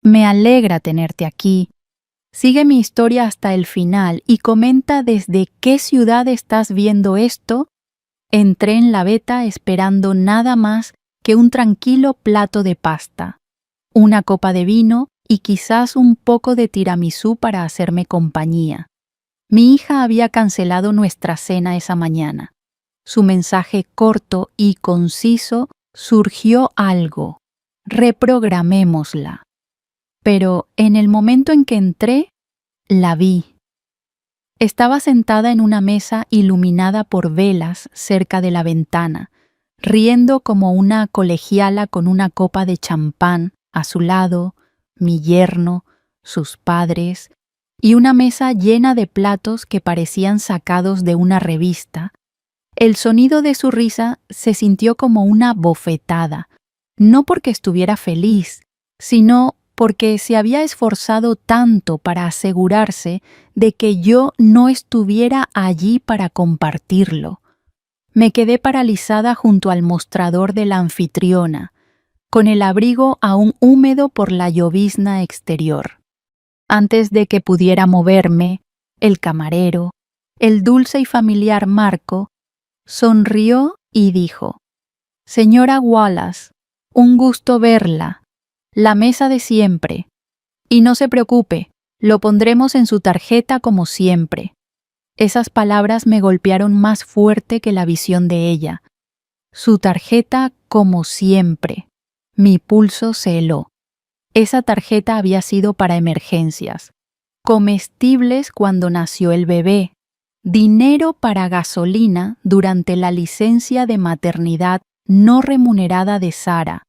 Me alegra tenerte aquí. Sigue mi historia hasta el final y comenta desde qué ciudad estás viendo esto. Entré en la veta esperando nada más que un tranquilo plato de pasta, una copa de vino y quizás un poco de tiramisú para hacerme compañía. Mi hija había cancelado nuestra cena esa mañana. Su mensaje corto y conciso: surgió algo. Reprogramémosla. Pero en el momento en que entré, la vi. Estaba sentada en una mesa iluminada por velas cerca de la ventana, riendo como una colegiala con una copa de champán a su lado, mi yerno, sus padres, y una mesa llena de platos que parecían sacados de una revista. El sonido de su risa se sintió como una bofetada, no porque estuviera feliz, sino porque se había esforzado tanto para asegurarse de que yo no estuviera allí para compartirlo. Me quedé paralizada junto al mostrador de la anfitriona, con el abrigo aún húmedo por la llovizna exterior. Antes de que pudiera moverme, el camarero, el dulce y familiar Marco, sonrió y dijo: «Señora Wallace, un gusto verla. La mesa de siempre. Y no se preocupe, lo pondremos en su tarjeta como siempre». Esas palabras me golpearon más fuerte que la visión de ella. Su tarjeta como siempre. Mi pulso se heló. Esa tarjeta había sido para emergencias. Comestibles cuando nació el bebé. Dinero para gasolina durante la licencia de maternidad no remunerada de Sara.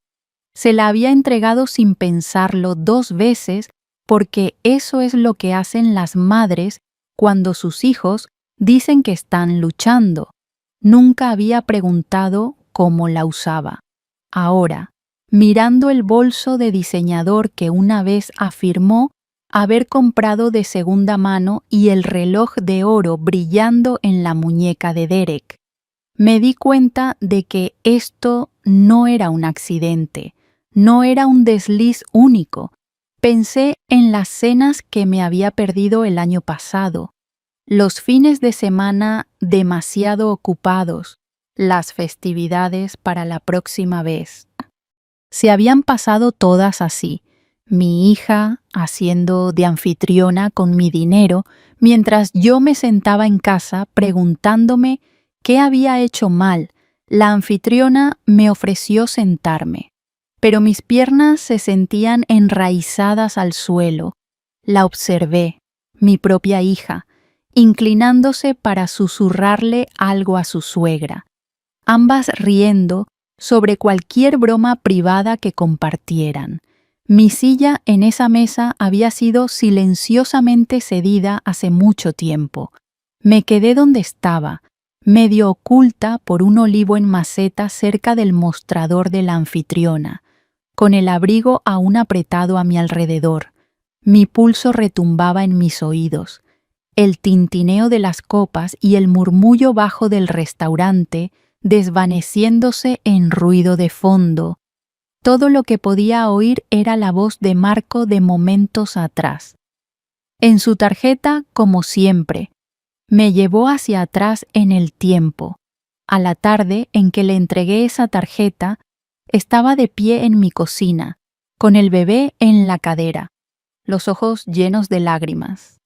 Se la había entregado sin pensarlo 2 veces porque eso es lo que hacen las madres cuando sus hijos dicen que están luchando. Nunca había preguntado cómo la usaba. Ahora, mirando el bolso de diseñador que una vez afirmó haber comprado de segunda mano y el reloj de oro brillando en la muñeca de Derek, me di cuenta de que esto no era un accidente. No era un desliz único. Pensé en las cenas que me había perdido el año pasado, los fines de semana demasiado ocupados, las festividades para la próxima vez. Se habían pasado todas así, mi hija haciendo de anfitriona con mi dinero, mientras yo me sentaba en casa preguntándome qué había hecho mal. La anfitriona me ofreció sentarme, pero mis piernas se sentían enraizadas al suelo. La observé, mi propia hija, inclinándose para susurrarle algo a su suegra, ambas riendo sobre cualquier broma privada que compartieran. Mi silla en esa mesa había sido silenciosamente cedida hace mucho tiempo. Me quedé donde estaba, medio oculta por un olivo en maceta cerca del mostrador de la anfitriona, con el abrigo aún apretado a mi alrededor. Mi pulso retumbaba en mis oídos. El tintineo de las copas y el murmullo bajo del restaurante desvaneciéndose en ruido de fondo. Todo lo que podía oír era la voz de Marco de momentos atrás. En su tarjeta, como siempre, me llevó hacia atrás en el tiempo. A la tarde en que le entregué esa tarjeta, estaba de pie en mi cocina, con el bebé en la cadera, los ojos llenos de lágrimas.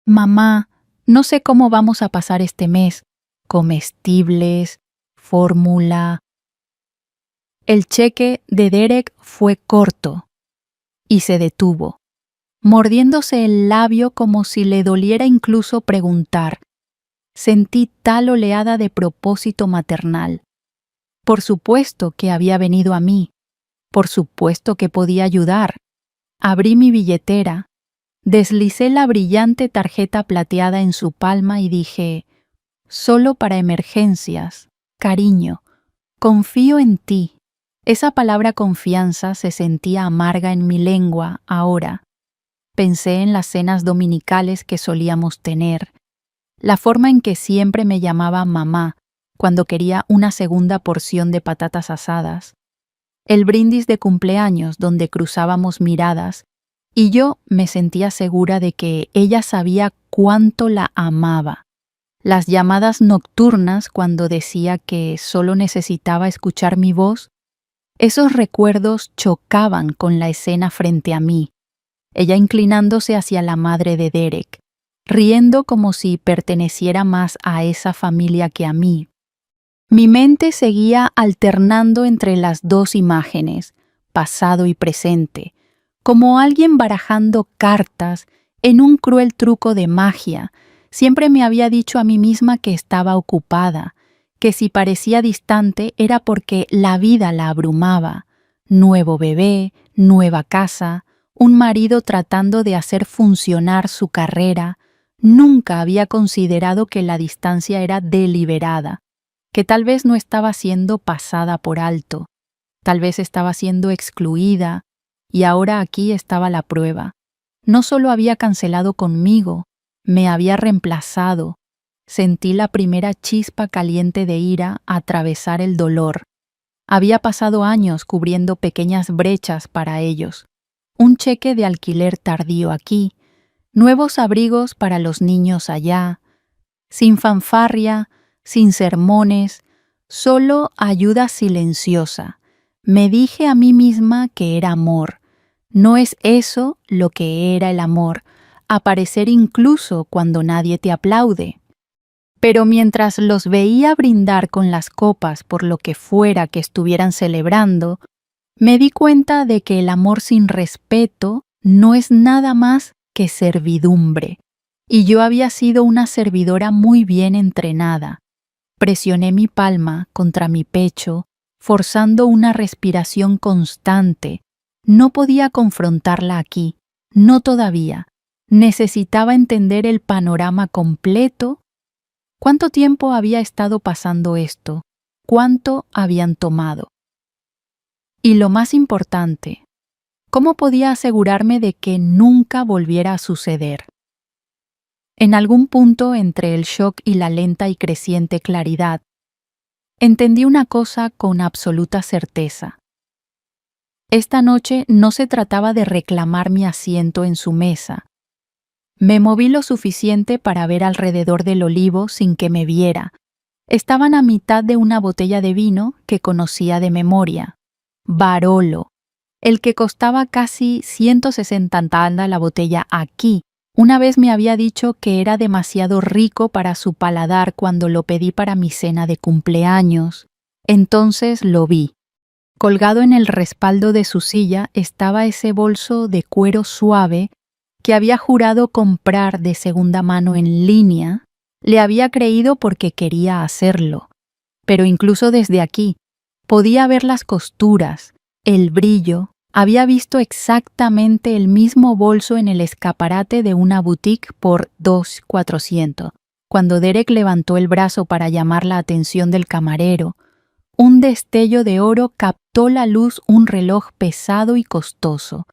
«Mamá, no sé cómo vamos a pasar este mes. Comestibles, fórmula». El cheque de Derek fue corto y se detuvo, mordiéndose el labio como si le doliera incluso preguntar. Sentí tal oleada de propósito maternal. Por supuesto que había venido a mí. Por supuesto que podía ayudar. Abrí mi billetera, deslicé la brillante tarjeta plateada en su palma y dije: «Solo para emergencias, cariño, confío en ti». Esa palabra confianza se sentía amarga en mi lengua ahora. Pensé en las cenas dominicales que solíamos tener, la forma en que siempre me llamaba mamá cuando quería una segunda porción de patatas asadas, el brindis de cumpleaños donde cruzábamos miradas y yo me sentía segura de que ella sabía cuánto la amaba. Las llamadas nocturnas cuando decía que solo necesitaba escuchar mi voz, esos recuerdos chocaban con la escena frente a mí, ella inclinándose hacia la madre de Derek, riendo como si perteneciera más a esa familia que a mí. Mi mente seguía alternando entre las dos imágenes, pasado y presente, como alguien barajando cartas en un cruel truco de magia. Siempre me había dicho a mí misma que estaba ocupada, que si parecía distante era porque la vida la abrumaba. Nuevo bebé, nueva casa, un marido tratando de hacer funcionar su carrera. Nunca había considerado que la distancia era deliberada, que tal vez no estaba siendo pasada por alto, tal vez estaba siendo excluida, y ahora aquí estaba la prueba. No solo había cancelado conmigo, me había reemplazado. Sentí la primera chispa caliente de ira atravesar el dolor. Había pasado años cubriendo pequeñas brechas para ellos. Un cheque de alquiler tardío aquí, nuevos abrigos para los niños allá, sin fanfarria, sin sermones, solo ayuda silenciosa. Me dije a mí misma que era amor. No es eso lo que era el amor, aparecer incluso cuando nadie te aplaude. Pero mientras los veía brindar con las copas por lo que fuera que estuvieran celebrando, me di cuenta de que el amor sin respeto no es nada más que servidumbre. Y yo había sido una servidora muy bien entrenada. Presioné mi palma contra mi pecho, forzando una respiración constante. No podía confrontarla aquí, no todavía. Necesitaba entender el panorama completo. ¿Cuánto tiempo había estado pasando esto? ¿Cuánto habían tomado? Y lo más importante, ¿cómo podía asegurarme de que nunca volviera a suceder? En algún punto entre el shock y la lenta y creciente claridad, entendí una cosa con absoluta certeza. Esta noche no se trataba de reclamar mi asiento en su mesa. Me moví lo suficiente para ver alrededor del olivo sin que me viera. Estaban a mitad de una botella de vino que conocía de memoria. Barolo, el que costaba casi 160 tanda la botella aquí. Una vez me había dicho que era demasiado rico para su paladar cuando lo pedí para mi cena de cumpleaños. Entonces lo vi. Colgado en el respaldo de su silla estaba ese bolso de cuero suave que había jurado comprar de segunda mano en línea. Le había creído porque quería hacerlo. Pero incluso desde aquí, podía ver las costuras, el brillo. Había visto exactamente el mismo bolso en el escaparate de una boutique por $2,400. Cuando Derek levantó el brazo para llamar la atención del camarero, un destello de oro captó la luz un reloj pesado y costoso.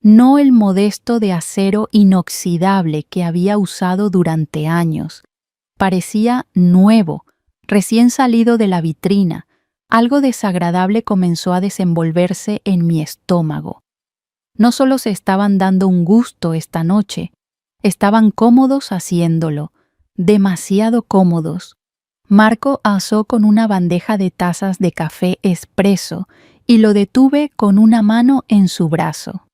No el modesto de acero inoxidable que había usado durante años. Parecía nuevo, recién salido de la vitrina. Algo desagradable comenzó a desenvolverse en mi estómago. No solo se estaban dando un gusto esta noche, estaban cómodos haciéndolo, demasiado cómodos. Marco asó con una bandeja de tazas de café expreso y lo detuve con una mano en su brazo.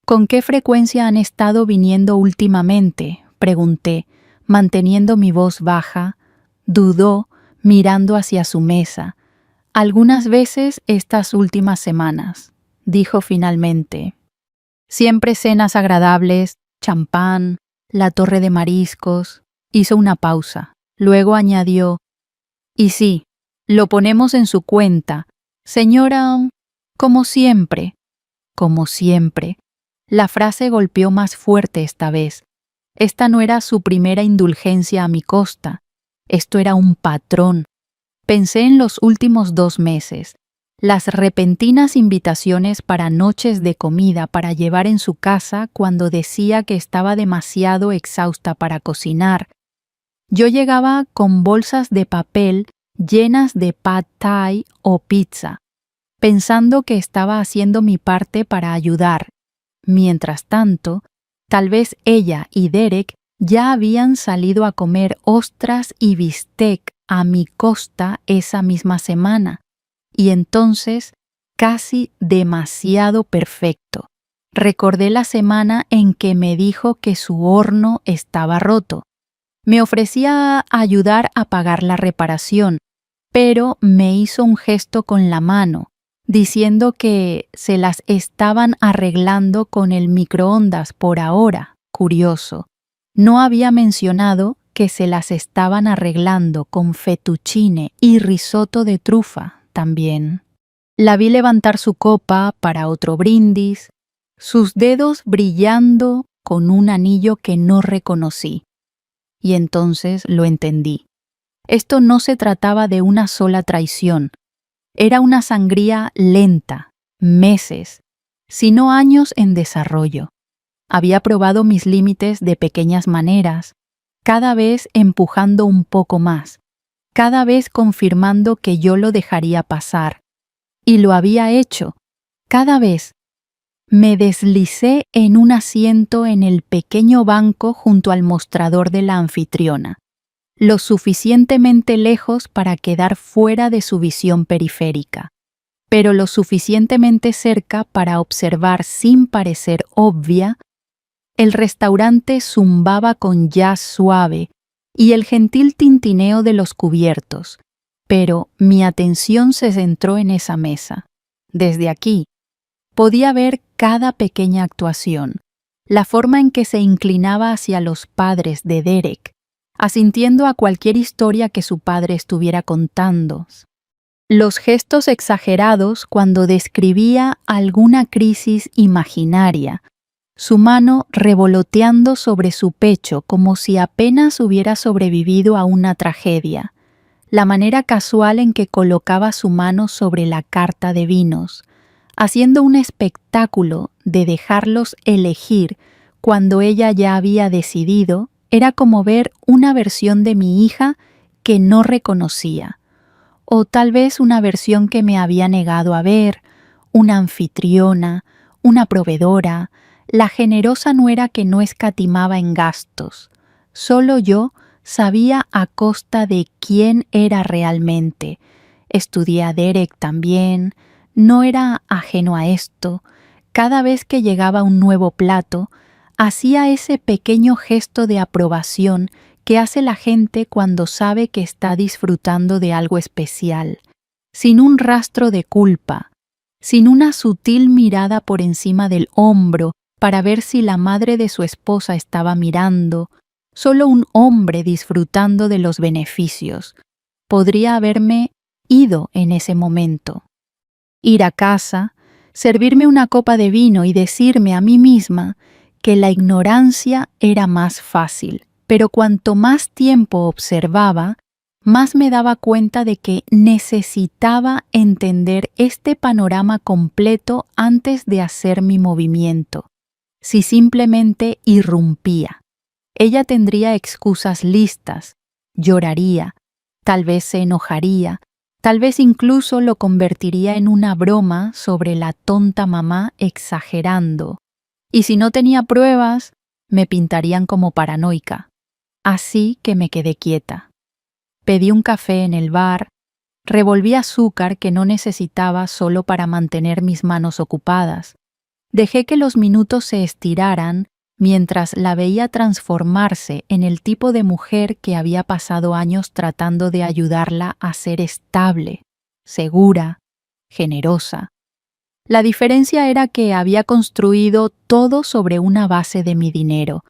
¿Con qué frecuencia han estado viniendo últimamente?, pregunté, manteniendo mi voz baja. Dudó, mirando hacia su mesa. Algunas veces estas últimas semanas, dijo finalmente. Siempre cenas agradables, champán, la torre de mariscos. Hizo una pausa. Luego añadió, y sí, lo ponemos en su cuenta. Señora, como siempre. Como siempre. La frase golpeó más fuerte esta vez. Esta no era su primera indulgencia a mi costa. Esto era un patrón. Pensé en los últimos 2 meses, las repentinas invitaciones para noches de comida para llevar en su casa cuando decía que estaba demasiado exhausta para cocinar. Yo llegaba con bolsas de papel llenas de pad thai o pizza, pensando que estaba haciendo mi parte para ayudar, Mientras tanto, tal vez ella y Derek ya habían salido a comer ostras y bistec a mi costa esa misma semana, y entonces casi demasiado perfecto. Recordé la semana en que me dijo que su horno estaba roto. Me ofrecía ayudar a pagar la reparación, pero me hizo un gesto con la mano, diciendo que se las estaban arreglando con el microondas por ahora. Curioso. No había mencionado que se las estaban arreglando con fettuccine y risotto de trufa también. La vi levantar su copa para otro brindis, sus dedos brillando con un anillo que no reconocí. Y entonces lo entendí. Esto no se trataba de una sola traición. Era una sangría lenta, meses, sino años en desarrollo. Había probado mis límites de pequeñas maneras, cada vez empujando un poco más, cada vez confirmando que yo lo dejaría pasar. Y lo había hecho, cada vez. Me deslicé en un asiento en el pequeño banco junto al mostrador de la anfitriona, lo suficientemente lejos para quedar fuera de su visión periférica, pero lo suficientemente cerca para observar sin parecer obvia. El restaurante zumbaba con jazz suave y el gentil tintineo de los cubiertos, pero mi atención se centró en esa mesa. Desde aquí, podía ver cada pequeña actuación, la forma en que se inclinaba hacia los padres de Derek, asintiendo a cualquier historia que su padre estuviera contando, los gestos exagerados cuando describía alguna crisis imaginaria, su mano revoloteando sobre su pecho como si apenas hubiera sobrevivido a una tragedia, la manera casual en que colocaba su mano sobre la carta de vinos, haciendo un espectáculo de dejarlos elegir cuando ella ya había decidido, era como ver una versión de mi hija que no reconocía, o tal vez una versión que me había negado a ver, una anfitriona, una proveedora, la generosa nuera que no escatimaba en gastos. Solo yo sabía a costa de quién era realmente. Estudié a Derek también, no era ajeno a esto. Cada vez que llegaba un nuevo plato, hacía ese pequeño gesto de aprobación que hace la gente cuando sabe que está disfrutando de algo especial, sin un rastro de culpa, sin una sutil mirada por encima del hombro para ver si la madre de su esposa estaba mirando, solo un hombre disfrutando de los beneficios. Podría haberme ido en ese momento. Ir a casa, servirme una copa de vino y decirme a mí misma que la ignorancia era más fácil, pero cuanto más tiempo observaba, más me daba cuenta de que necesitaba entender este panorama completo antes de hacer mi movimiento. Si simplemente irrumpía, ella tendría excusas listas, lloraría, tal vez se enojaría, tal vez incluso lo convertiría en una broma sobre la tonta mamá exagerando. Y si no tenía pruebas, me pintarían como paranoica. Así que me quedé quieta. Pedí un café en el bar, revolví azúcar que no necesitaba solo para mantener mis manos ocupadas. Dejé que los minutos se estiraran mientras la veía transformarse en el tipo de mujer que había pasado años tratando de ayudarla a ser estable, segura, generosa. La diferencia era que había construido todo sobre una base de mi dinero.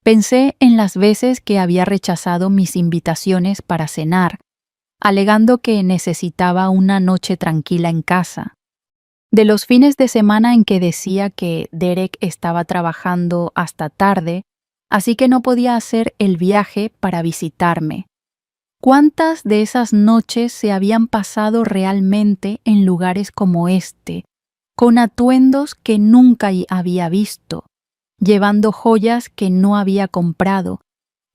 Pensé en las veces que había rechazado mis invitaciones para cenar, alegando que necesitaba una noche tranquila en casa. De los fines de semana en que decía que Derek estaba trabajando hasta tarde, así que no podía hacer el viaje para visitarme. ¿Cuántas de esas noches se habían pasado realmente en lugares como este, con atuendos que nunca había visto, llevando joyas que no había comprado,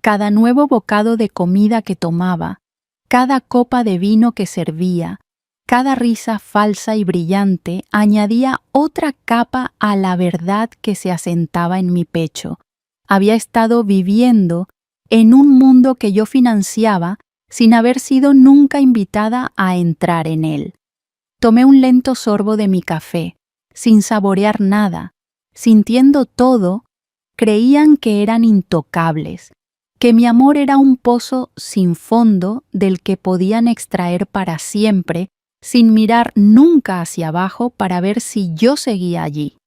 cada nuevo bocado de comida que tomaba, cada copa de vino que servía, Cada risa falsa y brillante añadía otra capa a la verdad que se asentaba en mi pecho. Había estado viviendo en un mundo que yo financiaba sin haber sido nunca invitada a entrar en él. Tomé un lento sorbo de mi café, sin saborear nada, sintiendo todo. Creían que eran intocables, que mi amor era un pozo sin fondo del que podían extraer para siempre, sin mirar nunca hacia abajo para ver si yo seguía allí.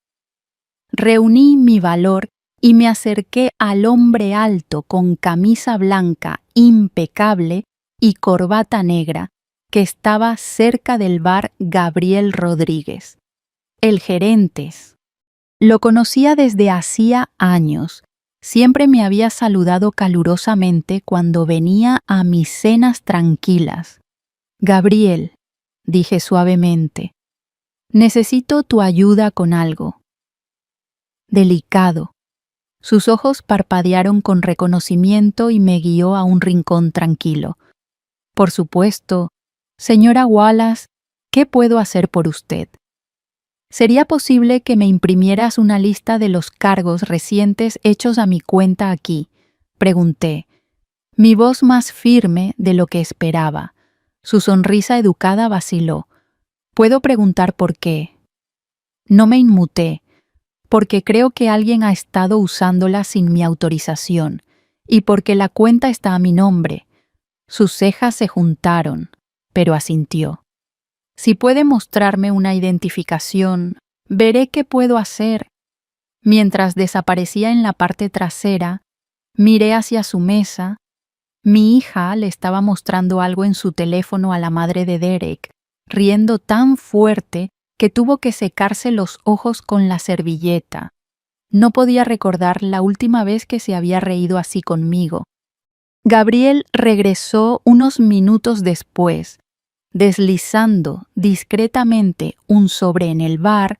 Reuní mi valor y me acerqué al hombre alto con camisa blanca impecable y corbata negra que estaba cerca del bar Gabriel Rodríguez. El gerente. Lo conocía desde hacía años. Siempre me había saludado calurosamente cuando venía a mis cenas tranquilas. Gabriel, dije suavemente, necesito tu ayuda con algo. Delicado. Sus ojos parpadearon con reconocimiento y me guió a un rincón tranquilo. Por supuesto, señora Wallace, ¿qué puedo hacer por usted? ¿Sería posible que me imprimieras una lista de los cargos recientes hechos a mi cuenta aquí? Pregunté, mi voz más firme de lo que esperaba. Su sonrisa educada vaciló. ¿Puedo preguntar por qué? No me inmuté, porque creo que alguien ha estado usándola sin mi autorización, y porque la cuenta está a mi nombre. Sus cejas se juntaron, pero asintió. Si puede mostrarme una identificación, veré qué puedo hacer. Mientras desaparecía en la parte trasera, miré hacia su mesa. Mi hija le estaba mostrando algo en su teléfono a la madre de Derek, riendo tan fuerte que tuvo que secarse los ojos con la servilleta. No podía recordar la última vez que se había reído así conmigo. Gabriel regresó unos minutos después, deslizando discretamente un sobre en el bar.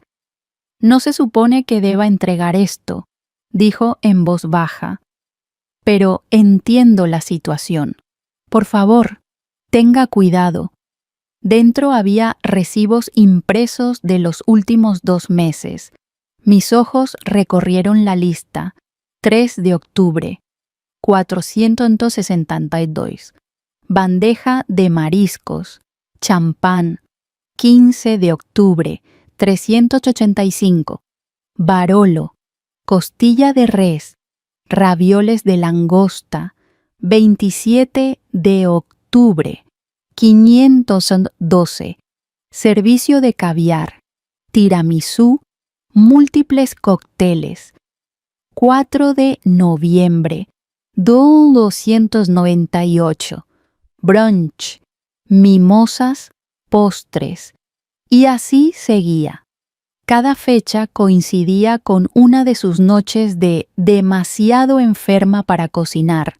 No se supone que deba entregar esto, dijo en voz baja. Pero entiendo la situación. Por favor, tenga cuidado. Dentro había recibos impresos de los últimos 2 meses. Mis ojos recorrieron la lista. 3 de octubre, 462. Bandeja de mariscos. Champán, 15 de octubre, 385. Barolo, costilla de res, ravioles de langosta, 27 de octubre, 512. Servicio de caviar, tiramisú, múltiples cócteles. 4 de noviembre, 298. Brunch, mimosas, postres, y así seguía. Cada fecha coincidía con una de sus noches de demasiado enferma para cocinar,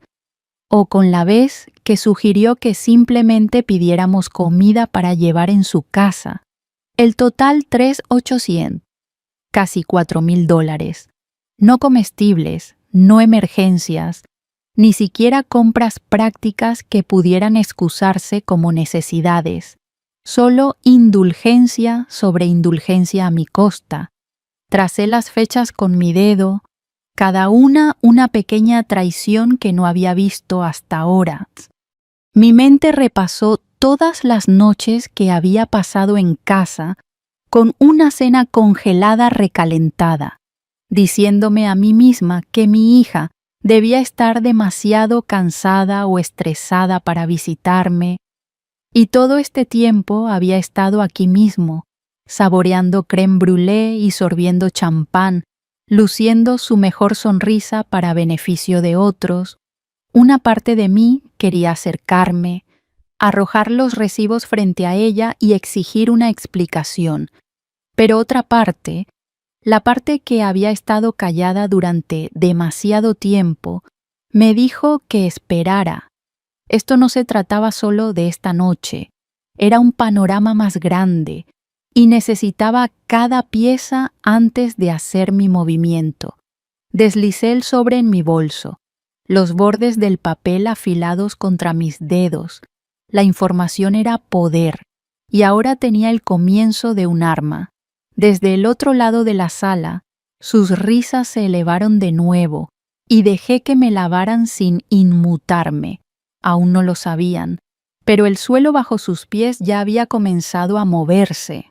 o con la vez que sugirió que simplemente pidiéramos comida para llevar en su casa. El total $3,800, casi $4,000. No comestibles, no emergencias, ni siquiera compras prácticas que pudieran excusarse como necesidades, solo indulgencia sobre indulgencia a mi costa. Tracé las fechas con mi dedo, cada una pequeña traición que no había visto hasta ahora. Mi mente repasó todas las noches que había pasado en casa con una cena congelada recalentada, diciéndome a mí misma que mi hija debía estar demasiado cansada o estresada para visitarme, y todo este tiempo había estado aquí mismo, saboreando crème brûlée y sorbiendo champán, luciendo su mejor sonrisa para beneficio de otros. Una parte de mí quería acercarme, arrojar los recibos frente a ella y exigir una explicación, pero otra parte, la parte que había estado callada durante demasiado tiempo, me dijo que esperara. Esto no se trataba solo de esta noche, era un panorama más grande, y necesitaba cada pieza antes de hacer mi movimiento. Deslicé el sobre en mi bolso, los bordes del papel afilados contra mis dedos. La información era poder, y ahora tenía el comienzo de un arma. Desde el otro lado de la sala, sus risas se elevaron de nuevo, y dejé que me lavaran sin inmutarme. Aún no lo sabían, pero el suelo bajo sus pies ya había comenzado a moverse.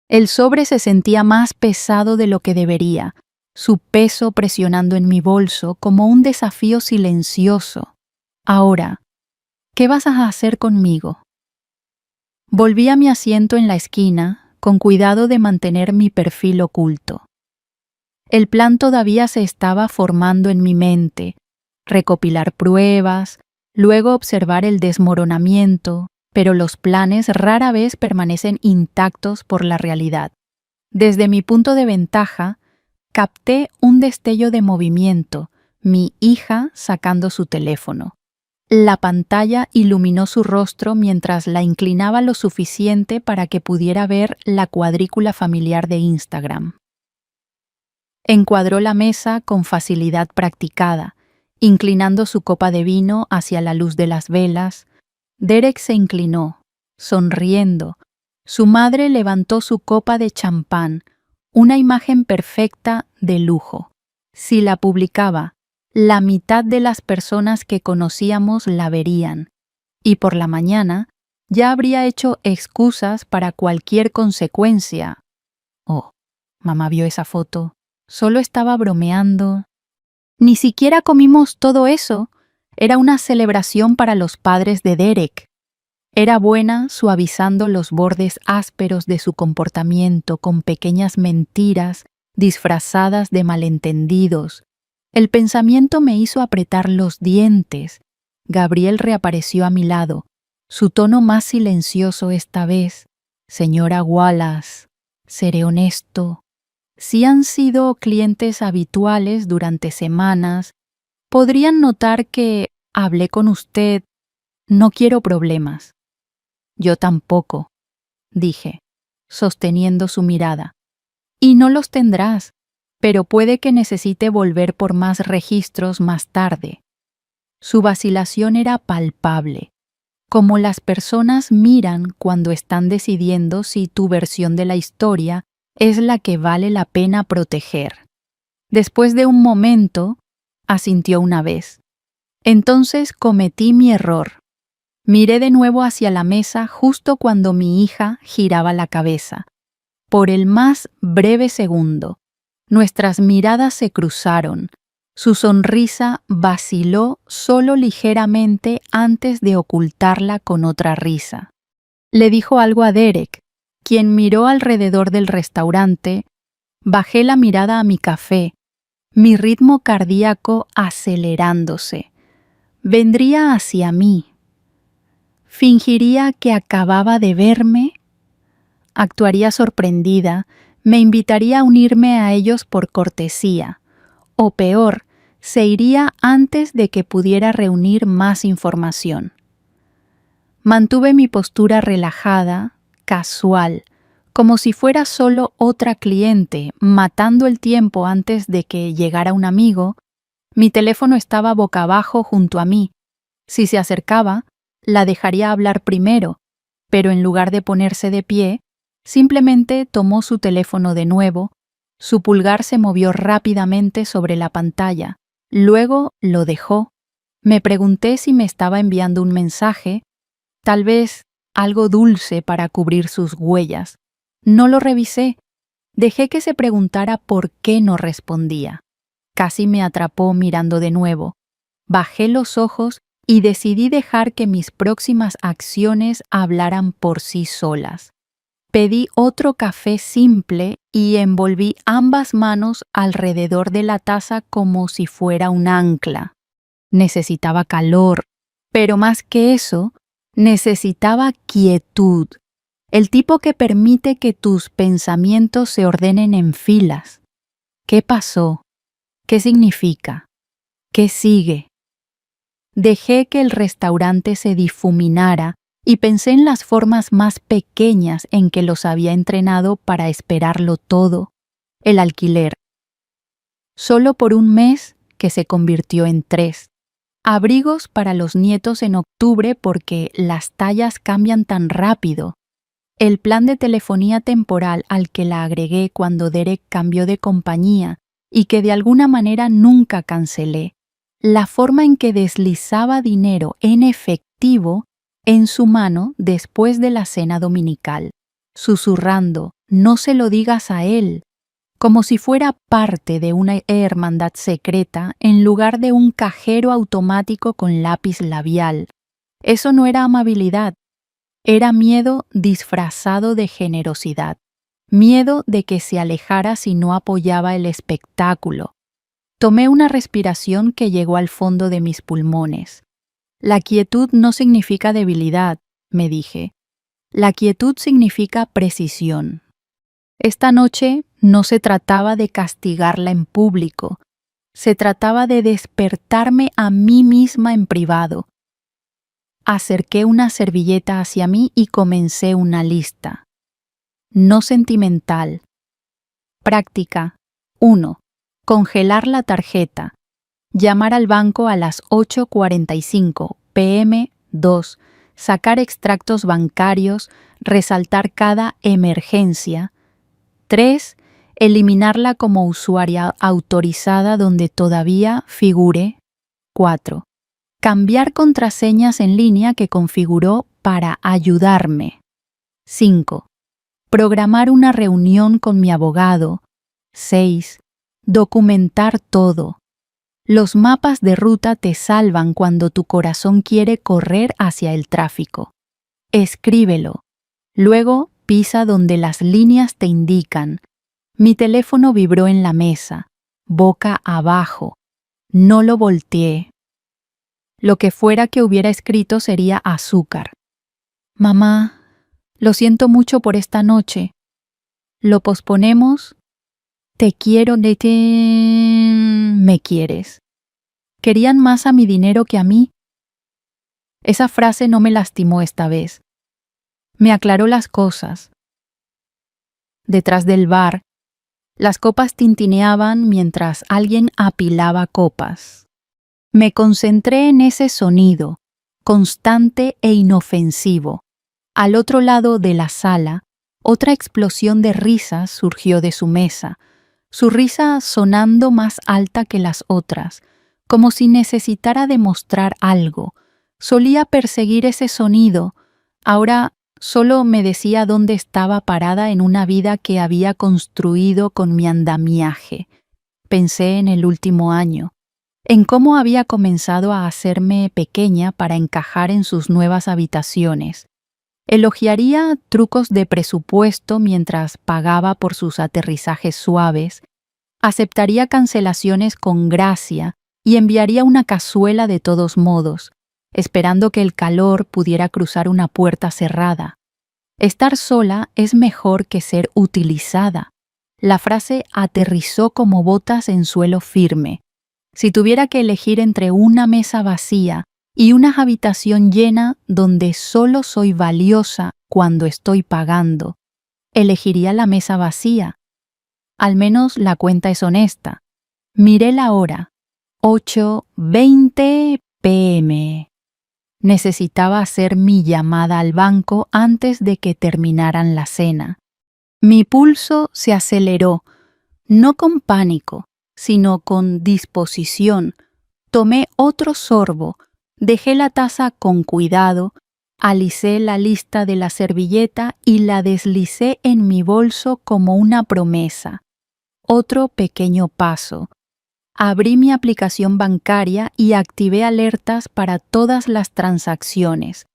El sobre se sentía más pesado de lo que debería, su peso presionando en mi bolso como un desafío silencioso. Ahora, ¿qué vas a hacer conmigo? Volví a mi asiento en la esquina, con cuidado de mantener mi perfil oculto. El plan todavía se estaba formando en mi mente: recopilar pruebas, luego observar el desmoronamiento, pero los planes rara vez permanecen intactos por la realidad. Desde mi punto de ventaja, capté un destello de movimiento, mi hija sacando su teléfono. La pantalla iluminó su rostro mientras la inclinaba lo suficiente para que pudiera ver la cuadrícula familiar de Instagram. Encuadró la mesa con facilidad practicada, inclinando su copa de vino hacia la luz de las velas. Derek se inclinó, sonriendo. Su madre levantó su copa de champán, una imagen perfecta de lujo. Si la publicaba, la mitad de las personas que conocíamos la verían, y por la mañana ya habría hecho excusas para cualquier consecuencia. Oh, mamá vio esa foto. Solo estaba bromeando. Ni siquiera comimos todo eso. Era una celebración para los padres de Derek. Era buena suavizando los bordes ásperos de su comportamiento con pequeñas mentiras disfrazadas de malentendidos. El pensamiento me hizo apretar los dientes. Gabriel reapareció a mi lado, su tono más silencioso esta vez. Señora Wallace, seré honesto. Si han sido clientes habituales durante semanas, podrían notar que hablé con usted. No quiero problemas. Yo tampoco, dije, sosteniendo su mirada. Y no los tendrás, pero puede que necesite volver por más registros más tarde. Su vacilación era palpable, como las personas miran cuando están decidiendo si tu versión de la historia es la que vale la pena proteger. Después de un momento, asintió una vez. Entonces cometí mi error. Miré de nuevo hacia la mesa justo cuando mi hija giraba la cabeza. Por el más breve segundo, nuestras miradas se cruzaron. Su sonrisa vaciló solo ligeramente antes de ocultarla con otra risa. Le dijo algo a Derek, quien miró alrededor del restaurante. Bajé la mirada a mi café, mi ritmo cardíaco acelerándose. Vendría hacia mí. ¿Fingiría que acababa de verme? Actuaría sorprendida, me invitaría a unirme a ellos por cortesía, o peor, se iría antes de que pudiera reunir más información. Mantuve mi postura relajada, casual, como si fuera solo otra cliente, matando el tiempo antes de que llegara un amigo. Mi teléfono estaba boca abajo junto a mí. Si se acercaba, la dejaría hablar primero, pero en lugar de ponerse de pie, simplemente tomó su teléfono de nuevo. Su pulgar se movió rápidamente sobre la pantalla. Luego lo dejó. Me pregunté si me estaba enviando un mensaje, tal vez algo dulce para cubrir sus huellas. No lo revisé. Dejé que se preguntara por qué no respondía. Casi me atrapó mirando de nuevo. Bajé los ojos y decidí dejar que mis próximas acciones hablaran por sí solas. Pedí otro café simple y envolví ambas manos alrededor de la taza como si fuera un ancla. Necesitaba calor, pero más que eso, necesitaba quietud, el tipo que permite que tus pensamientos se ordenen en filas. ¿Qué pasó? ¿Qué significa? ¿Qué sigue? Dejé que el restaurante se difuminara y pensé en las formas más pequeñas en que los había entrenado para esperarlo todo. El alquiler. Solo por un mes, que se convirtió en 3. Abrigos para los nietos en octubre porque las tallas cambian tan rápido. el plan de telefonía temporal al que la agregué cuando Derek cambió de compañía y que de alguna manera nunca cancelé, la forma en que deslizaba dinero en efectivo en su mano después de la cena dominical, susurrando, no se lo digas a él, como si fuera parte de una hermandad secreta en lugar de un cajero automático con lápiz labial. Eso no era amabilidad, era miedo disfrazado de generosidad, miedo de que se alejara si no apoyaba el espectáculo. Tomé una respiración que llegó al fondo de mis pulmones. La quietud no significa debilidad, me dije. La quietud significa precisión. Esta noche no se trataba de castigarla en público, se trataba de despertarme a mí misma en privado. Acerqué una servilleta hacia mí y comencé una lista. No sentimental. Práctica. 1. Congelar la tarjeta. Llamar al banco a las 8:45 p.m. 2. Sacar extractos bancarios, resaltar cada emergencia. 3. Eliminarla como usuaria autorizada donde todavía figure. 4. Cambiar contraseñas en línea que configuró para ayudarme. 5. Programar una reunión con mi abogado. 6. Documentar todo. Los mapas de ruta te salvan cuando tu corazón quiere correr hacia el tráfico. Escríbelo. Luego pisa donde las líneas te indican. Mi teléfono vibró en la mesa, boca abajo. No lo volteé. Lo que fuera que hubiera escrito sería azúcar. Mamá, lo siento mucho por esta noche. ¿Lo posponemos? Te quiero de ti. Me quieres. Querían más a mi dinero que a mí. Esa frase no me lastimó esta vez. Me aclaró las cosas. Detrás del bar, las copas tintineaban mientras alguien apilaba copas. Me concentré en ese sonido, constante e inofensivo. Al otro lado de la sala, otra explosión de risas surgió de su mesa, su risa sonando más alta que las otras, como si necesitara demostrar algo. Solía perseguir ese sonido, ahora solo me decía dónde estaba parada en una vida que había construido con mi andamiaje. Pensé en el último año, en cómo había comenzado a hacerme pequeña para encajar en sus nuevas habitaciones. Elogiaría trucos de presupuesto mientras pagaba por sus aterrizajes suaves, aceptaría cancelaciones con gracia y enviaría una cazuela de todos modos, esperando que el calor pudiera cruzar una puerta cerrada. Estar sola es mejor que ser utilizada. La frase aterrizó como botas en suelo firme. Si tuviera que elegir entre una mesa vacía y una habitación llena donde solo soy valiosa cuando estoy pagando, elegiría la mesa vacía. Al menos la cuenta es honesta. Miré la hora. 8:20 p.m. Necesitaba hacer mi llamada al banco antes de que terminaran la cena. Mi pulso se aceleró, no con pánico, sino con disposición. Tomé otro sorbo, dejé la taza con cuidado, alicé la lista de la servilleta y la deslicé en mi bolso como una promesa. Otro pequeño paso. Abrí mi aplicación bancaria y activé alertas para todas las transacciones.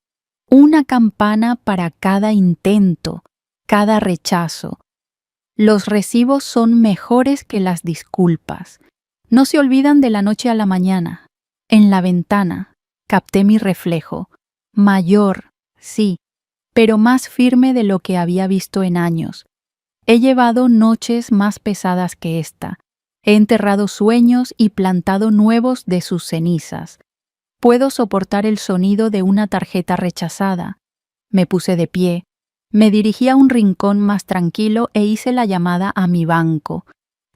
Una campana para cada intento, cada rechazo. Los recibos son mejores que las disculpas. No se olvidan de la noche a la mañana. En la ventana, capté mi reflejo. Mayor, sí, pero más firme de lo que había visto en años. He llevado noches más pesadas que esta. He enterrado sueños y plantado nuevos de sus cenizas. Puedo soportar el sonido de una tarjeta rechazada. Me puse de pie. Me dirigí a un rincón más tranquilo e hice la llamada a mi banco.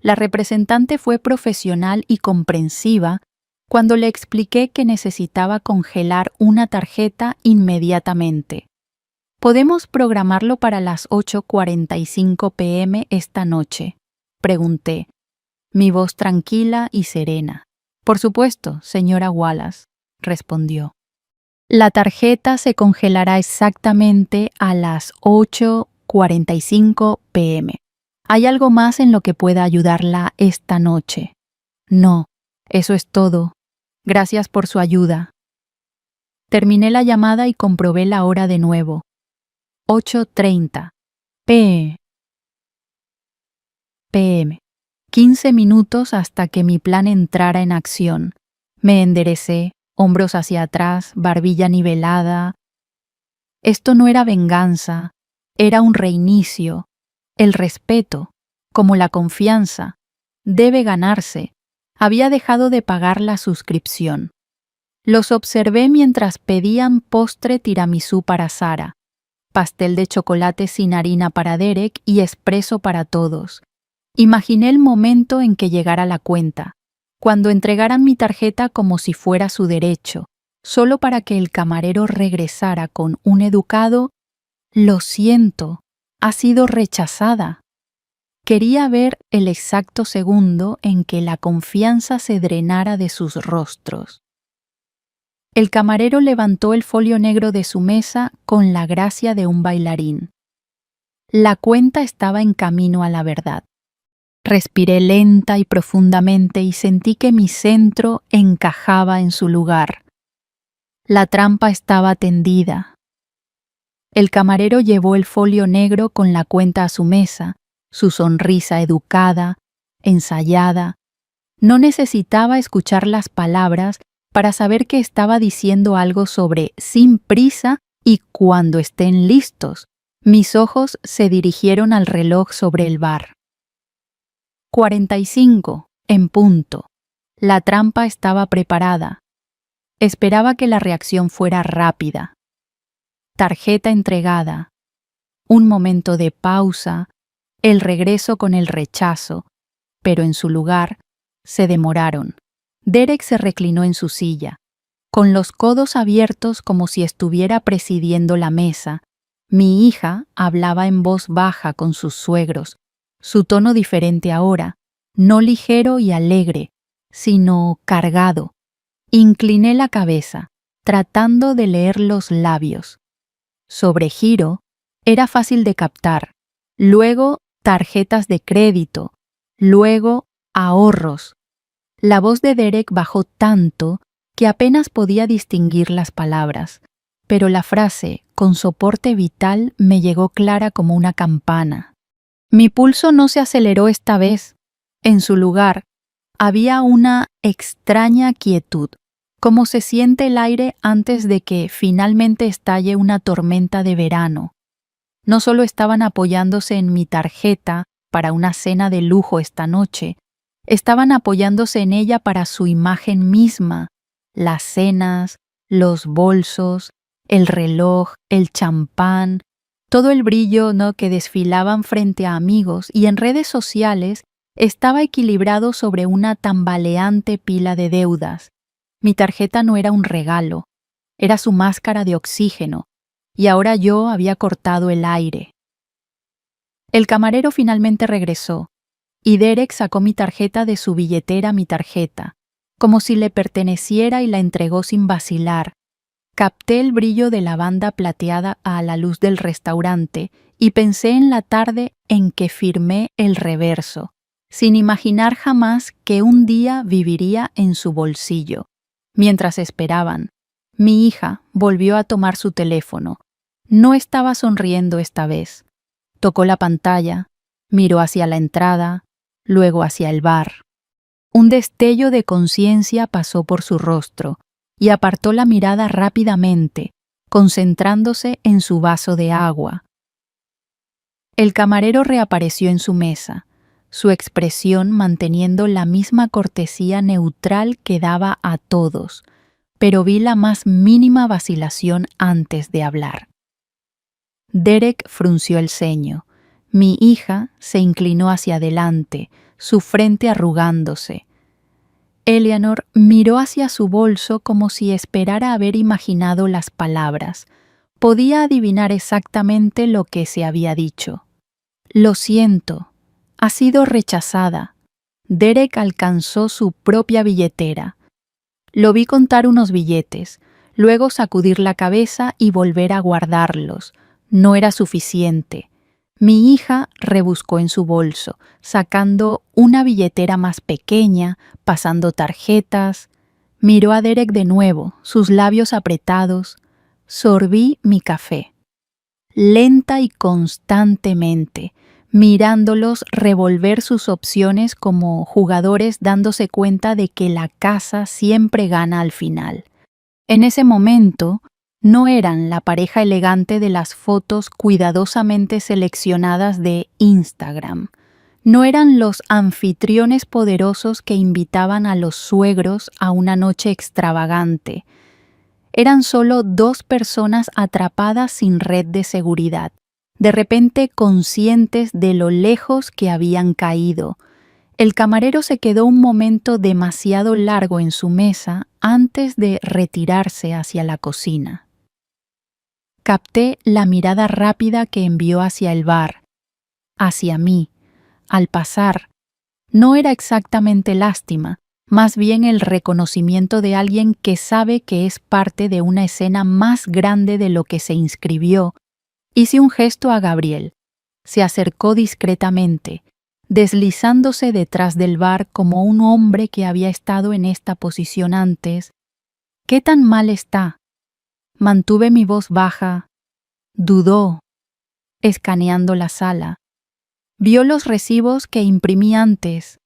La representante fue profesional y comprensiva cuando le expliqué que necesitaba congelar una tarjeta inmediatamente. ¿Podemos programarlo para las 8:45 p.m. esta noche?, pregunté, mi voz tranquila y serena. Por supuesto, señora Wallace, respondió. La tarjeta se congelará exactamente a las 8:45 p.m. ¿Hay algo más en lo que pueda ayudarla esta noche? No, eso es todo. Gracias por su ayuda. Terminé la llamada y comprobé la hora de nuevo. 8:30 p.m. 15 minutos hasta que mi plan entrara en acción. Me enderecé, hombros hacia atrás, barbilla nivelada. Esto no era venganza, era un reinicio. El respeto, como la confianza, debe ganarse. Había dejado de pagar la suscripción. Los observé mientras pedían postre tiramisú para Sara, pastel de chocolate sin harina para Derek y espresso para todos. Imaginé el momento en que llegara la cuenta, cuando entregaran mi tarjeta como si fuera su derecho, solo para que el camarero regresara con un educado «Lo siento, ha sido rechazada». Quería ver el exacto segundo en que la confianza se drenara de sus rostros. El camarero levantó el folio negro de su mesa con la gracia de un bailarín. La cuenta estaba en camino a la verdad. Respiré lenta y profundamente y sentí que mi centro encajaba en su lugar. La trampa estaba tendida. El camarero llevó el folio negro con la cuenta a su mesa, su sonrisa educada, ensayada. No necesitaba escuchar las palabras para saber que estaba diciendo algo sobre sin prisa y cuando estén listos. Mis ojos se dirigieron al reloj sobre el bar. 45, en punto. La trampa estaba preparada. Esperaba que la reacción fuera rápida. Tarjeta entregada. Un momento de pausa, el regreso con el rechazo, pero en su lugar se demoraron. Derek se reclinó en su silla, con los codos abiertos como si estuviera presidiendo la mesa. Mi hija hablaba en voz baja con sus suegros, su tono diferente ahora, no ligero y alegre, sino cargado. Incliné la cabeza, tratando de leer los labios. Sobre giro, era fácil de captar. Luego, tarjetas de crédito. Luego, ahorros. La voz de Derek bajó tanto que apenas podía distinguir las palabras, pero la frase, con soporte vital, me llegó clara como una campana. Mi pulso no se aceleró esta vez. En su lugar, había una extraña quietud, como se siente el aire antes de que finalmente estalle una tormenta de verano. No solo estaban apoyándose en mi tarjeta para una cena de lujo esta noche, estaban apoyándose en ella para su imagen misma, las cenas, los bolsos, el reloj, el champán, todo el brillo que desfilaban frente a amigos y en redes sociales estaba equilibrado sobre una tambaleante pila de deudas. Mi tarjeta no era un regalo, era su máscara de oxígeno, y ahora yo había cortado el aire. El camarero finalmente regresó, y Derek sacó mi tarjeta de su billetera, como si le perteneciera y la entregó sin vacilar. Capté el brillo de la banda plateada a la luz del restaurante y pensé en la tarde en que firmé el reverso, sin imaginar jamás que un día viviría en su bolsillo. Mientras esperaban, mi hija volvió a tomar su teléfono. No estaba sonriendo esta vez. Tocó la pantalla, miró hacia la entrada, luego hacia el bar. Un destello de conciencia pasó por su rostro y apartó la mirada rápidamente, concentrándose en su vaso de agua. El camarero reapareció en su mesa, su expresión manteniendo la misma cortesía neutral que daba a todos, pero vi la más mínima vacilación antes de hablar. Derek frunció el ceño. Mi hija se inclinó hacia adelante, su frente arrugándose. Eleanor miró hacia su bolso como si esperara haber imaginado las palabras. Podía adivinar exactamente lo que se había dicho. Lo siento, ha sido rechazada. Derek alcanzó su propia billetera. Lo vi contar unos billetes, luego sacudir la cabeza y volver a guardarlos. No era suficiente. Mi hija rebuscó en su bolso, sacando una billetera más pequeña, pasando tarjetas. Miró a Derek de nuevo, sus labios apretados. Sorbí mi café. Lenta y constantemente, mirándolos revolver sus opciones como jugadores dándose cuenta de que la casa siempre gana al final. En ese momento, no eran la pareja elegante de las fotos cuidadosamente seleccionadas de Instagram. No eran los anfitriones poderosos que invitaban a los suegros a una noche extravagante. Eran solo dos personas atrapadas sin red de seguridad, de repente conscientes de lo lejos que habían caído. El camarero se quedó un momento demasiado largo en su mesa antes de retirarse hacia la cocina. Capté la mirada rápida que envió hacia el bar, hacia mí. Al pasar, no era exactamente lástima, más bien el reconocimiento de alguien que sabe que es parte de una escena más grande de lo que se inscribió. Hice un gesto a Gabriel. Se acercó discretamente, deslizándose detrás del bar como un hombre que había estado en esta posición antes. ¿Qué tan mal está? Mantuve mi voz baja. Dudó, escaneando la sala. Vio los recibos que imprimí antes.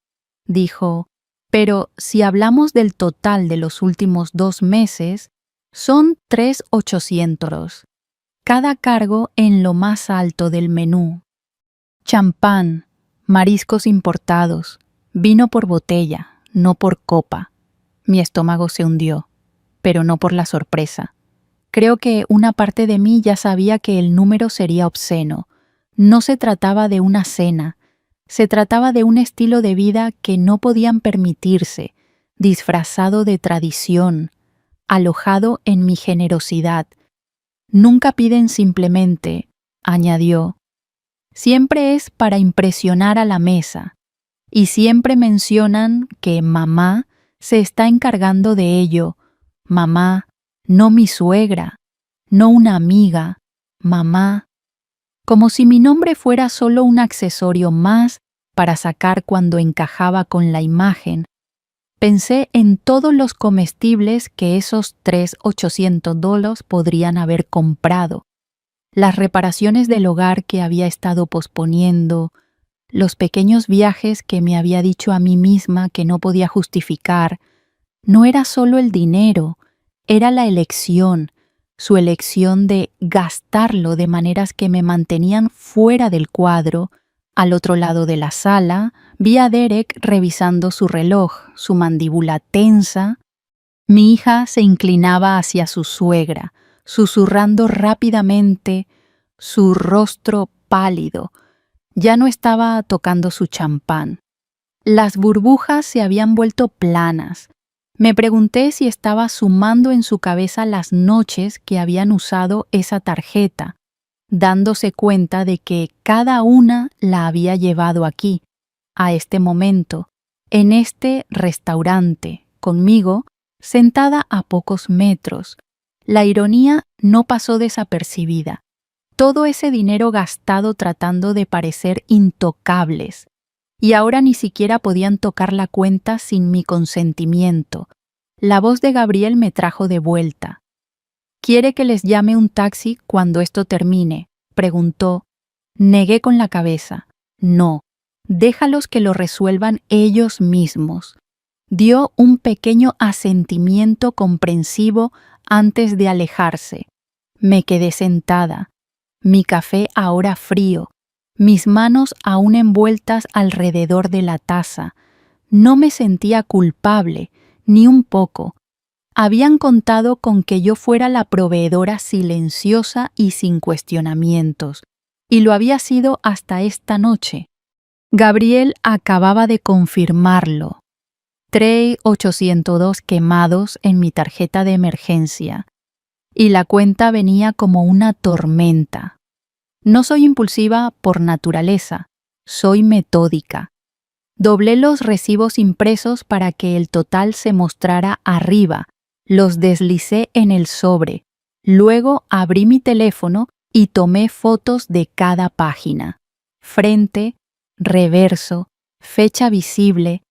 Dijo, pero si hablamos del total de los últimos 2 meses, son 3.800. Cada cargo en lo más alto del menú. Champán, mariscos importados, vino por botella, no por copa. Mi estómago se hundió, pero no por la sorpresa. Creo que una parte de mí ya sabía que el número sería obsceno. No se trataba de una cena, se trataba de un estilo de vida que no podían permitirse, disfrazado de tradición, alojado en mi generosidad. Nunca piden simplemente, añadió. Siempre es para impresionar a la mesa, y siempre mencionan que mamá se está encargando de ello. Mamá, no mi suegra, no una amiga, mamá. Como si mi nombre fuera solo un accesorio más para sacar cuando encajaba con la imagen. Pensé en todos los comestibles que esos $3.800 podrían haber comprado, las reparaciones del hogar que había estado posponiendo, los pequeños viajes que me había dicho a mí misma que no podía justificar. No era solo el dinero, era la elección, su elección de gastarlo de maneras que me mantenían fuera del cuadro. Al otro lado de la sala, vi a Derek revisando su reloj, su mandíbula tensa. Mi hija se inclinaba hacia su suegra, susurrando rápidamente, su rostro pálido. Ya no estaba tocando su champán. Las burbujas se habían vuelto planas. Me pregunté si estaba sumando en su cabeza las noches que habían usado esa tarjeta, dándose cuenta de que cada una la había llevado aquí, a este momento, en este restaurante, conmigo, sentada a pocos metros. La ironía no pasó desapercibida. Todo ese dinero gastado tratando de parecer intocables, y ahora ni siquiera podían tocar la cuenta sin mi consentimiento. La voz de Gabriel me trajo de vuelta. ¿Quiere que les llame un taxi cuando esto termine?, preguntó. Negué con la cabeza. No, déjalos que lo resuelvan ellos mismos. Dio un pequeño asentimiento comprensivo antes de alejarse. Me quedé sentada, mi café ahora frío, mis manos aún envueltas alrededor de la taza. No me sentía culpable, ni un poco. Habían contado con que yo fuera la proveedora silenciosa y sin cuestionamientos, y lo había sido hasta esta noche. Gabriel acababa de confirmarlo. 3.802 quemados en mi tarjeta de emergencia. y la cuenta venía como una tormenta. No soy impulsiva por naturaleza, soy metódica. Doblé los recibos impresos para que el total se mostrara arriba, los deslicé en el sobre, luego abrí mi teléfono y tomé fotos de cada página. Frente, reverso, fecha visible.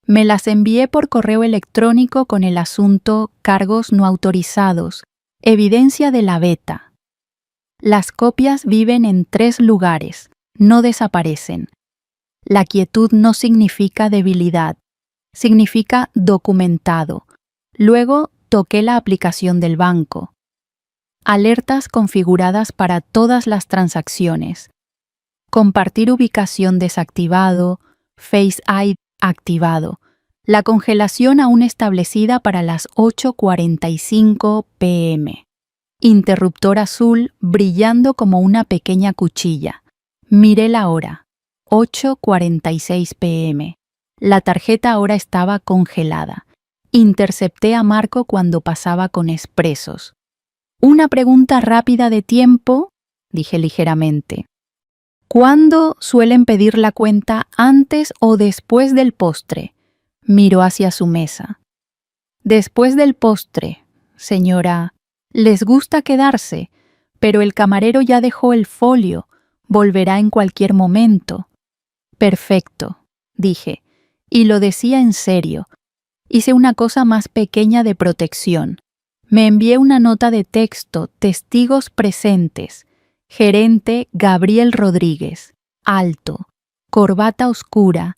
Me las envié por correo electrónico con el asunto cargos no autorizados, evidencia de la beta. Las copias viven en 3 lugares, no desaparecen. La quietud no significa debilidad, significa documentado. Luego toqué la aplicación del banco. Alertas configuradas para todas las transacciones. Compartir ubicación desactivado, Face ID activado. La congelación aún establecida para las 8:45 p.m. Interruptor azul brillando como una pequeña cuchilla. Miré la hora. 8:46 p.m. La tarjeta ahora estaba congelada. Intercepté a Marco cuando pasaba con expresos. Una pregunta rápida de tiempo, dije ligeramente. ¿Cuándo suelen pedir la cuenta antes o después del postre? Miró hacia su mesa. Después del postre, señora. Les gusta quedarse, pero el camarero ya dejó el folio. Volverá en cualquier momento. Perfecto, dije, y lo decía en serio. Hice una cosa más pequeña de protección. Me envié una nota de texto, testigos presentes. Gerente Gabriel Rodríguez, alto, corbata oscura,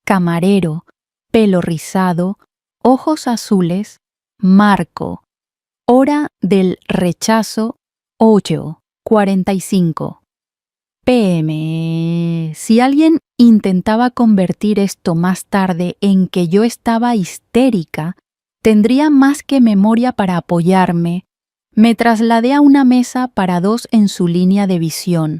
camarero, pelo rizado, ojos azules, Marco. Hora del rechazo 8:45 p.m. Si alguien intentaba convertir esto más tarde en que yo estaba histérica, tendría más que memoria para apoyarme. Me trasladé a una mesa para 2 en su línea de visión.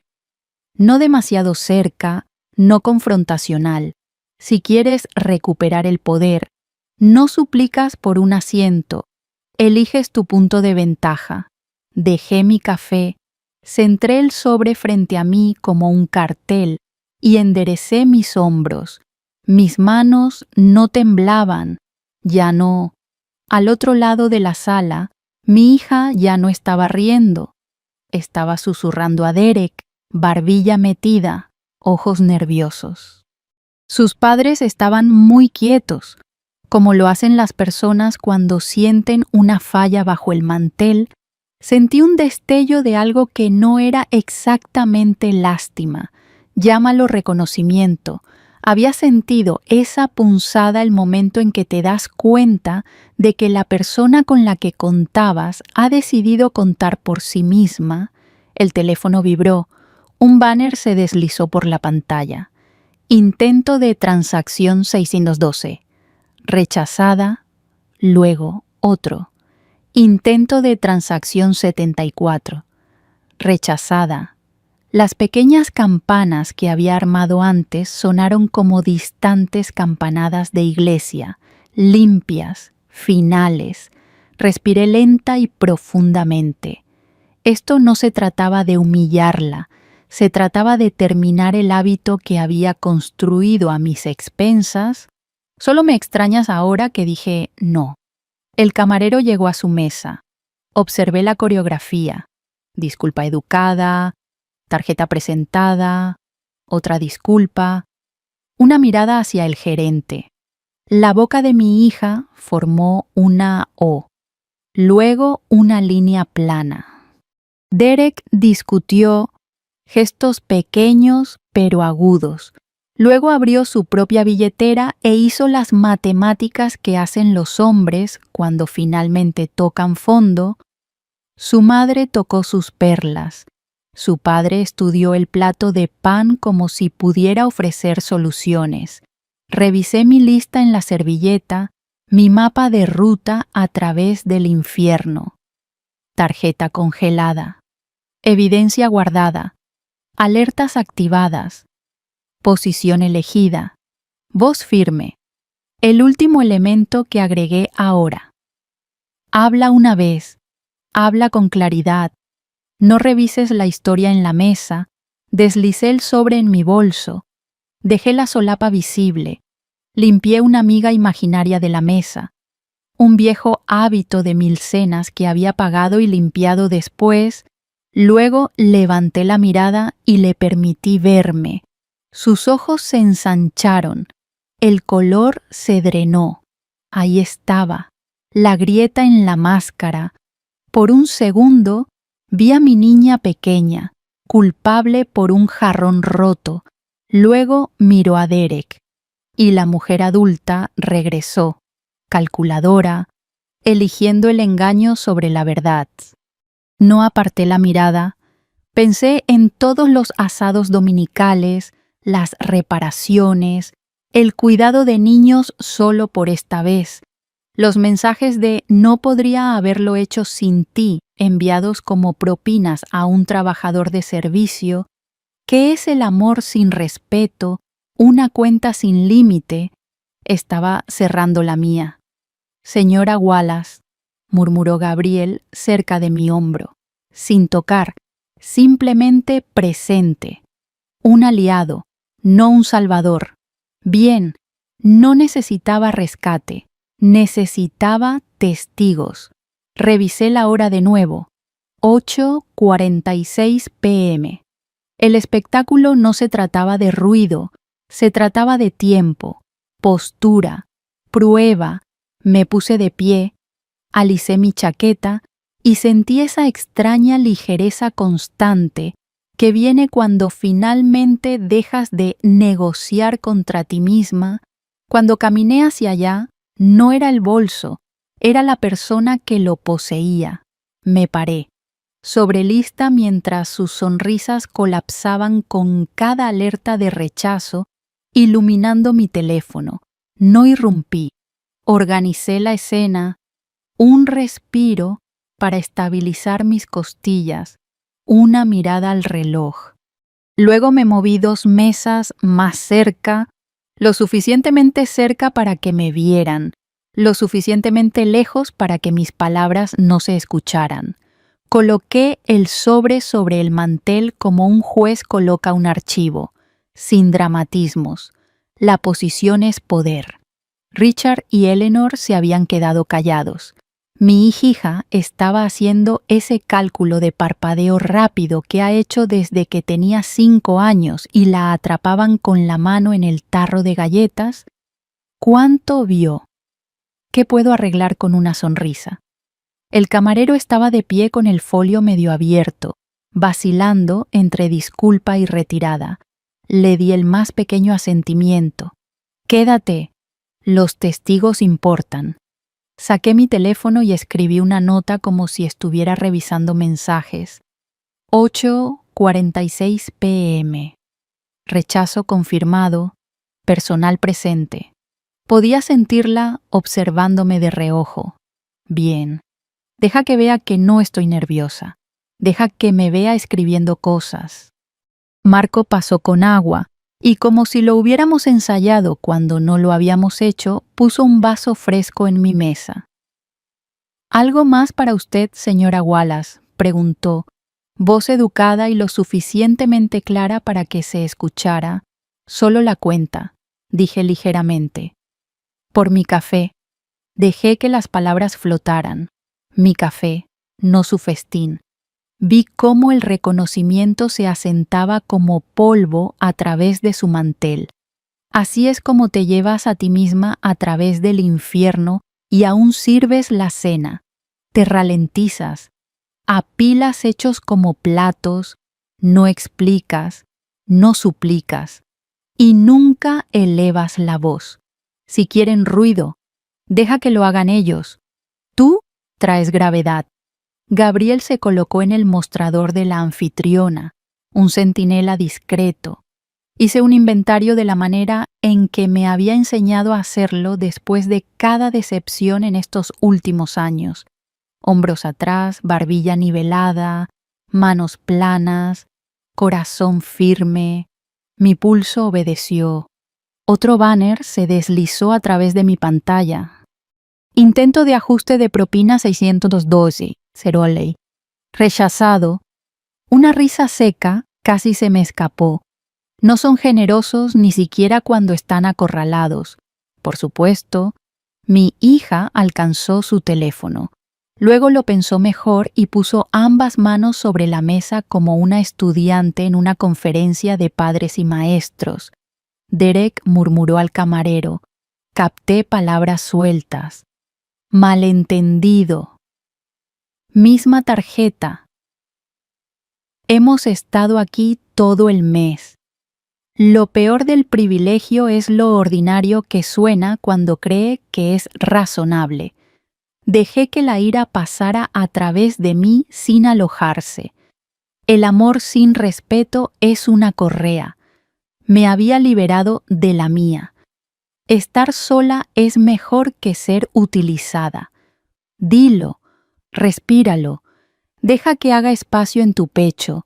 No demasiado cerca, no confrontacional. Si quieres recuperar el poder, no suplicas por un asiento. Eliges tu punto de ventaja. Dejé mi café, centré el sobre frente a mí como un cartel y enderecé mis hombros. Mis manos no temblaban, ya no. Al otro lado de la sala, mi hija ya no estaba riendo. Estaba susurrando a Derek, barbilla metida, ojos nerviosos. Sus padres estaban muy quietos, como lo hacen las personas cuando sienten una falla bajo el mantel. Sentí un destello de algo que no era exactamente lástima, llámalo reconocimiento. Había sentido esa punzada el momento en que te das cuenta de que la persona con la que contabas ha decidido contar por sí misma. El teléfono vibró. Un banner se deslizó por la pantalla. Intento de transacción 612. Rechazada. Luego otro. Intento de transacción 74. Rechazada. Las pequeñas campanas que había armado antes sonaron como distantes campanadas de iglesia, limpias, finales. Respiré lenta y profundamente. Esto no se trataba de humillarla, se trataba de terminar el hábito que había construido a mis expensas. Solo me extrañas ahora que dije no. El camarero llegó a su mesa. Observé la coreografía. Disculpa educada, tarjeta presentada, otra disculpa, una mirada hacia el gerente. La boca de mi hija formó una O, luego una línea plana. Derek discutió, gestos pequeños pero agudos. Luego abrió su propia billetera e hizo las matemáticas que hacen los hombres cuando finalmente tocan fondo. Su madre tocó sus perlas. Su padre estudió el plato de pan como si pudiera ofrecer soluciones. Revisé mi lista en la servilleta, mi mapa de ruta a través del infierno. Tarjeta congelada. Evidencia guardada. Alertas activadas. Posición elegida. Voz firme. El último elemento que agregué ahora. Habla una vez. Habla con claridad. No revises la historia en la mesa. Deslicé el sobre en mi bolso. Dejé la solapa visible. Limpié una miga imaginaria de la mesa. Un viejo hábito de 1000 cenas que había pagado y limpiado después. Luego levanté la mirada y le permití verme. Sus ojos se ensancharon. El color se drenó. Ahí estaba, la grieta en la máscara. Por un segundo vi a mi niña pequeña, culpable por un jarrón roto. Luego miró a Derek. Y la mujer adulta regresó, calculadora, eligiendo el engaño sobre la verdad. No aparté la mirada. Pensé en todos los asados dominicales, las reparaciones, el cuidado de niños solo por esta vez, los mensajes de "no podría haberlo hecho sin ti", enviados como propinas a un trabajador de servicio. ¿Qué es el amor sin respeto? Una cuenta sin límite. Estaba cerrando la mía. «Señora Wallace», murmuró Gabriel cerca de mi hombro, sin tocar, simplemente presente. Un aliado, no un salvador. Bien, no necesitaba rescate, necesitaba testigos. Revisé la hora de nuevo. 8:46 p.m. El espectáculo no se trataba de ruido, se trataba de tiempo, postura, prueba. Me puse de pie, alicé mi chaqueta y sentí esa extraña ligereza constante que viene cuando finalmente dejas de negociar contra ti misma. Cuando caminé hacia allá, no era el bolso, era la persona que lo poseía. Me paré, sobrelista mientras sus sonrisas colapsaban con cada alerta de rechazo, iluminando mi teléfono. No irrumpí. Organicé la escena, un respiro para estabilizar mis costillas, una mirada al reloj. Luego me moví 2 mesas más cerca, lo suficientemente cerca para que me vieran, lo suficientemente lejos para que mis palabras no se escucharan. Coloqué el sobre el mantel como un juez coloca un archivo, sin dramatismos. La posición es poder. Richard y Eleanor se habían quedado callados. Mi hija estaba haciendo ese cálculo de parpadeo rápido que ha hecho desde que tenía 5 años y la atrapaban con la mano en el tarro de galletas. ¿Cuánto vio? ¿Qué puedo arreglar con una sonrisa? El camarero estaba de pie con el folio medio abierto, vacilando entre disculpa y retirada. Le di el más pequeño asentimiento. «Quédate. Los testigos importan». Saqué mi teléfono y escribí una nota como si estuviera revisando mensajes. 8:46 p.m. Rechazo confirmado. Personal presente. Podía sentirla observándome de reojo. Bien. Deja que vea que no estoy nerviosa. Deja que me vea escribiendo cosas. Marco pasó con agua y, como si lo hubiéramos ensayado cuando no lo habíamos hecho, puso un vaso fresco en mi mesa. «¿Algo más para usted, señora Wallace?», preguntó, voz educada y lo suficientemente clara para que se escuchara. «Solo la cuenta», dije ligeramente. «Por mi café». Dejé que las palabras flotaran. Mi café, no su festín. Vi cómo el reconocimiento se asentaba como polvo a través de su mantel. Así es como te llevas a ti misma a través del infierno y aún sirves la cena. Te ralentizas, apilas hechos como platos, no explicas, no suplicas y nunca elevas la voz. Si quieren ruido, deja que lo hagan ellos. Tú traes gravedad. Gabriel se colocó en el mostrador de la anfitriona, un centinela discreto. Hice un inventario de la manera en que me había enseñado a hacerlo después de cada decepción en estos últimos años. Hombros atrás, barbilla nivelada, manos planas, corazón firme. Mi pulso obedeció. Otro banner se deslizó a través de mi pantalla. Intento de ajuste de propina 612. Ceroley. Rechazado. Una risa seca casi se me escapó. No son generosos ni siquiera cuando están acorralados. Por supuesto, mi hija alcanzó su teléfono. Luego lo pensó mejor y puso ambas manos sobre la mesa como una estudiante en una conferencia de padres y maestros. Derek murmuró al camarero. Capté palabras sueltas. Malentendido. Misma tarjeta. Hemos estado aquí todo el mes. Lo peor del privilegio es lo ordinario que suena cuando cree que es razonable. Dejé que la ira pasara a través de mí sin alojarse. El amor sin respeto es una correa. Me había liberado de la mía. Estar sola es mejor que ser utilizada. Dilo, respíralo, deja que haga espacio en tu pecho.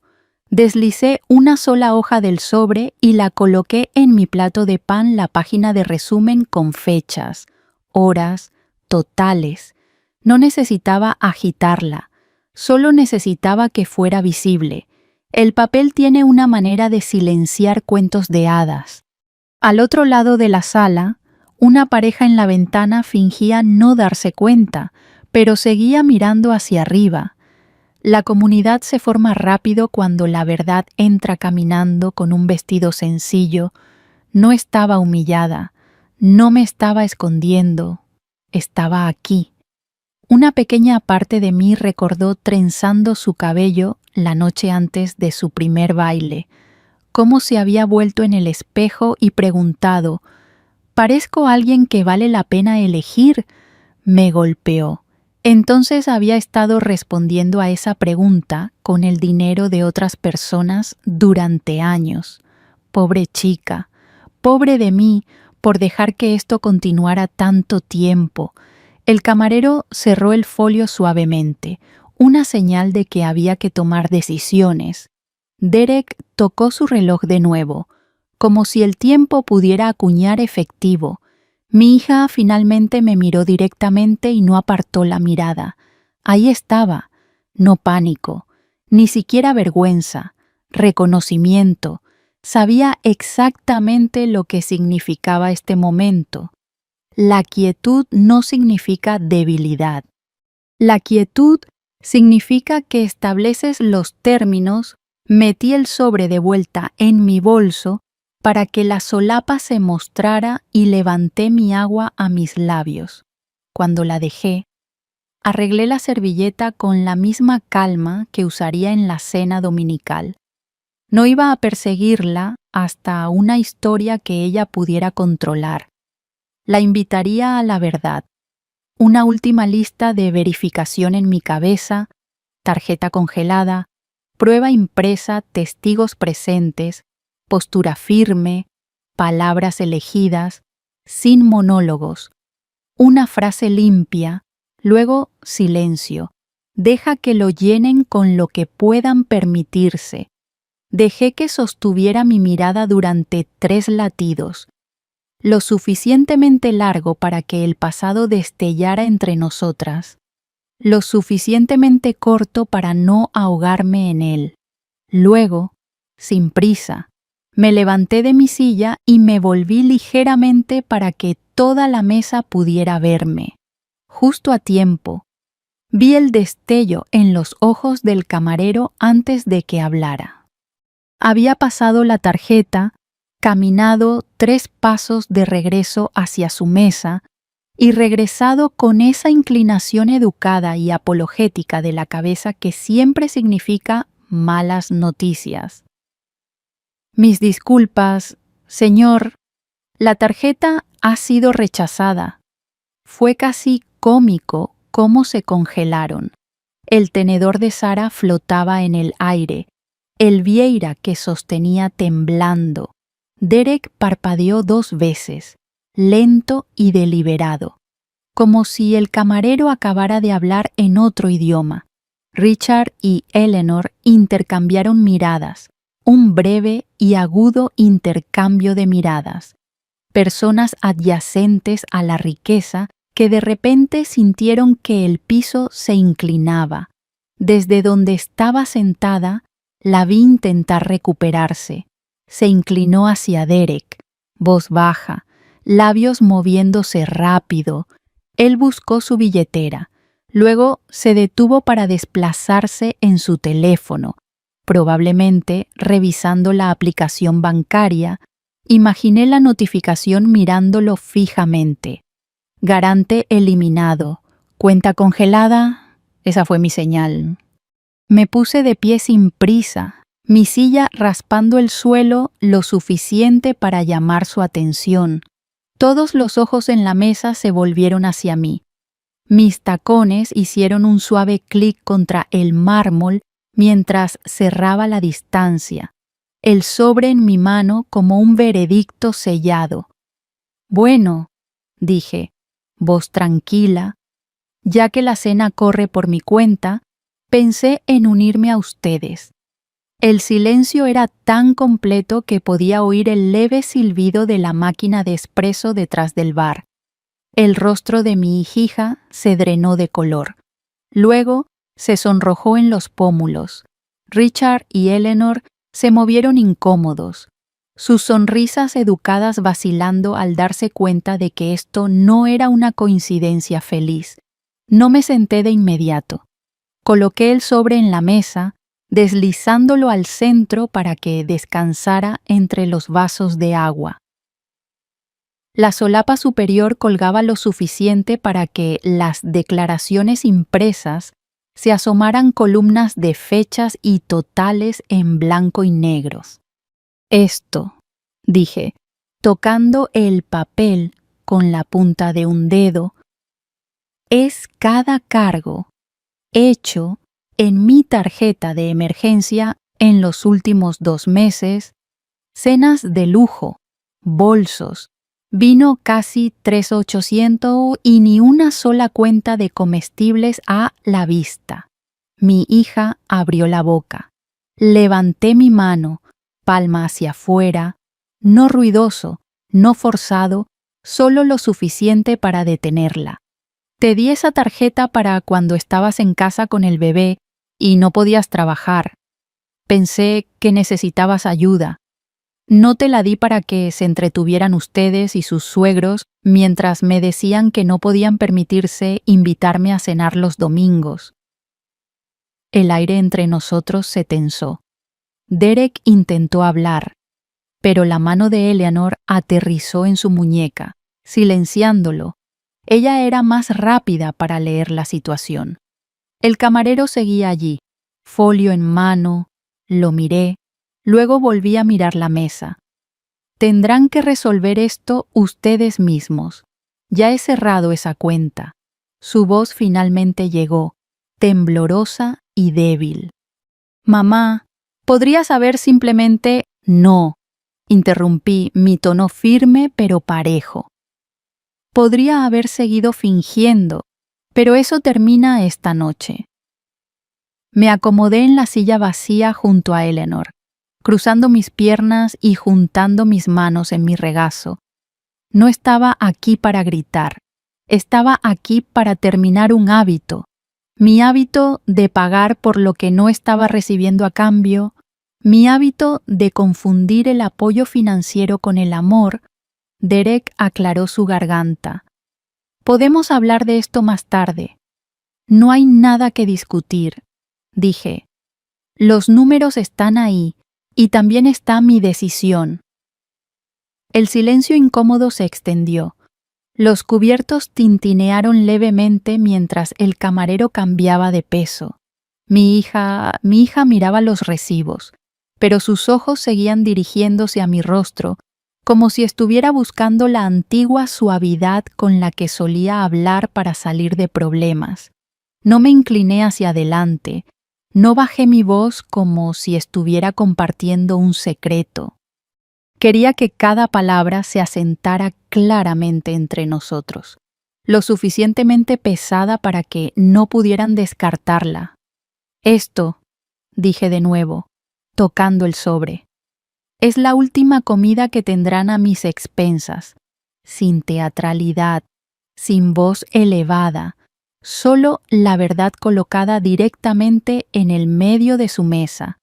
Deslicé una sola hoja del sobre y la coloqué en mi plato de pan la página de resumen con fechas, horas, totales. No necesitaba agitarla, solo necesitaba que fuera visible. El papel tiene una manera de silenciar cuentos de hadas. Al otro lado de la sala, una pareja en la ventana fingía no darse cuenta, pero seguía mirando hacia arriba. La comunidad se forma rápido cuando la verdad entra caminando con un vestido sencillo. No estaba humillada, no me estaba escondiendo, estaba aquí. Una pequeña parte de mí recordó trenzando su cabello la noche antes de su primer baile, cómo se había vuelto en el espejo y preguntado, ¿parezco alguien que vale la pena elegir? Me golpeó. Entonces había estado respondiendo a esa pregunta con el dinero de otras personas durante años. Pobre chica, pobre de mí por dejar que esto continuara tanto tiempo. El camarero cerró el folio suavemente, una señal de que había que tomar decisiones. Derek tocó su reloj de nuevo, como si el tiempo pudiera acuñar efectivo. Mi hija finalmente me miró directamente y no apartó la mirada. Ahí estaba, no pánico, ni siquiera vergüenza, reconocimiento. Sabía exactamente lo que significaba este momento. La quietud no significa debilidad. La quietud significa que estableces los términos, metí el sobre de vuelta en mi bolso para que la solapa se mostrara y levanté mi agua a mis labios. Cuando la dejé, arreglé la servilleta con la misma calma que usaría en la cena dominical. No iba a perseguirla hasta una historia que ella pudiera controlar. La invitaría a la verdad. Una última lista de verificación en mi cabeza, tarjeta congelada, prueba impresa, testigos presentes, postura firme, palabras elegidas, sin monólogos, una frase limpia, luego silencio. Deja que lo llenen con lo que puedan permitirse. Dejé que sostuviera mi mirada durante 3 latidos, lo suficientemente largo para que el pasado destellara entre nosotras, lo suficientemente corto para no ahogarme en él. Luego, sin prisa, me levanté de mi silla y me volví ligeramente para que toda la mesa pudiera verme. Justo a tiempo. Vi el destello en los ojos del camarero antes de que hablara. Había pasado la tarjeta, caminado 3 pasos de regreso hacia su mesa y regresado con esa inclinación educada y apologética de la cabeza que siempre significa malas noticias. Mis disculpas, señor. La tarjeta ha sido rechazada. Fue casi cómico cómo se congelaron. El tenedor de Sara flotaba en el aire, el Vieira que sostenía temblando. Derek parpadeó 2 veces, lento y deliberado, como si el camarero acabara de hablar en otro idioma. Richard y Eleanor intercambiaron miradas, un breve y agudo intercambio de miradas. Personas adyacentes a la riqueza que de repente sintieron que el piso se inclinaba. Desde donde estaba sentada, la vi intentar recuperarse. Se inclinó hacia Derek, voz baja, labios moviéndose rápido. Él buscó su billetera. Luego se detuvo para desplazarse en su teléfono, probablemente revisando la aplicación bancaria. Imaginé la notificación mirándolo fijamente. Garante eliminado. Cuenta congelada. Esa fue mi señal. Me puse de pie sin prisa, mi silla raspando el suelo lo suficiente para llamar su atención. Todos los ojos en la mesa se volvieron hacia mí. Mis tacones hicieron un suave clic contra el mármol mientras cerraba la distancia, el sobre en mi mano como un veredicto sellado. Bueno, dije, voz tranquila, ya que la cena corre por mi cuenta, pensé en unirme a ustedes. El silencio era tan completo que podía oír el leve silbido de la máquina de espresso detrás del bar. El rostro de mi hija se drenó de color. Luego se sonrojó en los pómulos. Richard y Eleanor se movieron incómodos, sus sonrisas educadas vacilando al darse cuenta de que esto no era una coincidencia feliz. No me senté de inmediato. Coloqué el sobre en la mesa, deslizándolo al centro para que descansara entre los vasos de agua. La solapa superior colgaba lo suficiente para que las declaraciones impresas se asomaran columnas de fechas y totales en blanco y negros. Esto, dije, tocando el papel con la punta de un dedo, es cada cargo hecho en mi tarjeta de emergencia en los últimos 2 meses, cenas de lujo, bolsos, vino casi 3.800 y ni una sola cuenta de comestibles a la vista. Mi hija abrió la boca. Levanté mi mano, palma hacia afuera, no ruidoso, no forzado, solo lo suficiente para detenerla. Te di esa tarjeta para cuando estabas en casa con el bebé y no podías trabajar. Pensé que necesitabas ayuda. No te la di para que se entretuvieran ustedes y sus suegros mientras me decían que no podían permitirse invitarme a cenar los domingos. El aire entre nosotros se tensó. Derek intentó hablar, pero la mano de Eleanor aterrizó en su muñeca, silenciándolo. Ella era más rápida para leer la situación. El camarero seguía allí, folio en mano, lo miré, luego volví a mirar la mesa. Tendrán que resolver esto ustedes mismos. Ya he cerrado esa cuenta. Su voz finalmente llegó, temblorosa y débil. Mamá, ¿podrías haber simplemente no? Interrumpí, mi tono firme pero parejo. Podría haber seguido fingiendo, pero eso termina esta noche. Me acomodé en la silla vacía junto a Eleanor, cruzando mis piernas y juntando mis manos en mi regazo. No estaba aquí para gritar, estaba aquí para terminar un hábito. Mi hábito de pagar por lo que no estaba recibiendo a cambio, mi hábito de confundir el apoyo financiero con el amor. Derek aclaró su garganta. Podemos hablar de esto más tarde. No hay nada que discutir, dije. Los números están ahí y también está mi decisión. El silencio incómodo se extendió. Los cubiertos tintinearon levemente mientras el camarero cambiaba de peso. Mi hija miraba los recibos, pero sus ojos seguían dirigiéndose a mi rostro, como si estuviera buscando la antigua suavidad con la que solía hablar para salir de problemas. No me incliné hacia adelante, no bajé mi voz como si estuviera compartiendo un secreto. Quería que cada palabra se asentara claramente entre nosotros, lo suficientemente pesada para que no pudieran descartarla. Esto, dije de nuevo, tocando el sobre. Es la última comida que tendrán a mis expensas, sin teatralidad, sin voz elevada, solo la verdad colocada directamente en el medio de su mesa.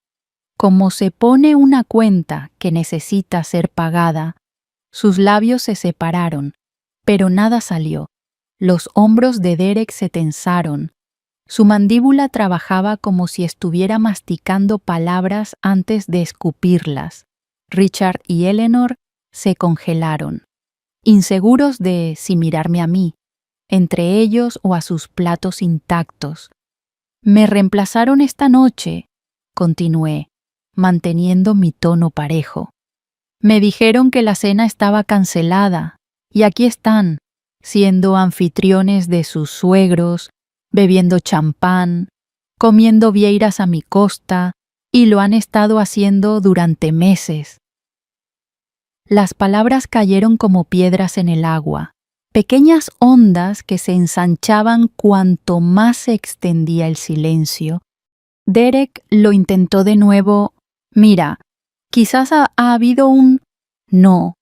Como se pone una cuenta que necesita ser pagada, sus labios se separaron, pero nada salió. Los hombros de Derek se tensaron. Su mandíbula trabajaba como si estuviera masticando palabras antes de escupirlas. Richard y Eleanor se congelaron, inseguros de si mirarme a mí, entre ellos o a sus platos intactos. Me reemplazaron esta noche, continué, manteniendo mi tono parejo. Me dijeron que la cena estaba cancelada, y aquí están, siendo anfitriones de sus suegros, bebiendo champán, comiendo vieiras a mi costa, y lo han estado haciendo durante meses. Las palabras cayeron como piedras en el agua, pequeñas ondas que se ensanchaban cuanto más se extendía el silencio. Derek lo intentó de nuevo. Mira, quizás ha habido un... No,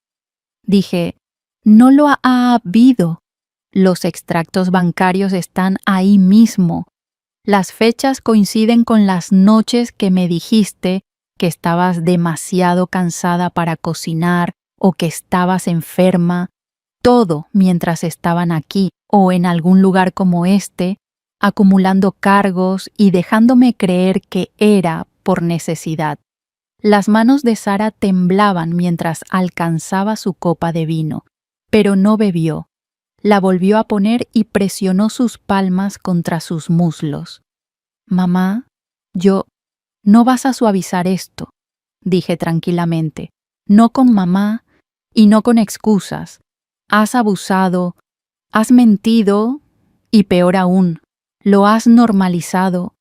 dije, no lo ha habido. Los extractos bancarios están ahí mismo. Las fechas coinciden con las noches que me dijiste que estabas demasiado cansada para cocinar o que estabas enferma. Todo mientras estaban aquí o en algún lugar como este, acumulando cargos y dejándome creer que era por necesidad. Las manos de Sara temblaban mientras alcanzaba su copa de vino, pero no bebió. La volvió a poner y presionó sus palmas contra sus muslos. Mamá, no vas a suavizar esto, dije tranquilamente. No con mamá y no con excusas. Has abusado, has mentido y peor aún, lo has normalizado.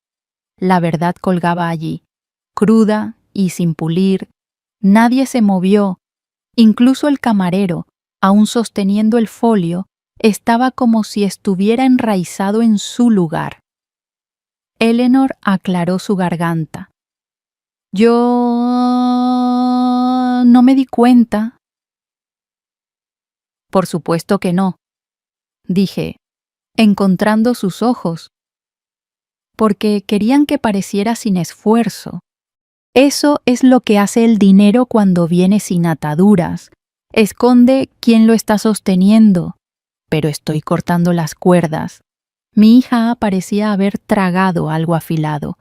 La verdad colgaba allí, cruda y sin pulir. Nadie se movió, incluso el camarero, aún sosteniendo el folio, estaba como si estuviera enraizado en su lugar. Eleanor aclaró su garganta. Yo no me di cuenta. Por supuesto que no, dije, encontrando sus ojos, porque querían que pareciera sin esfuerzo. Eso es lo que hace el dinero cuando viene sin ataduras. Esconde quién lo está sosteniendo. Pero estoy cortando las cuerdas. Mi hija parecía haber tragado algo afilado.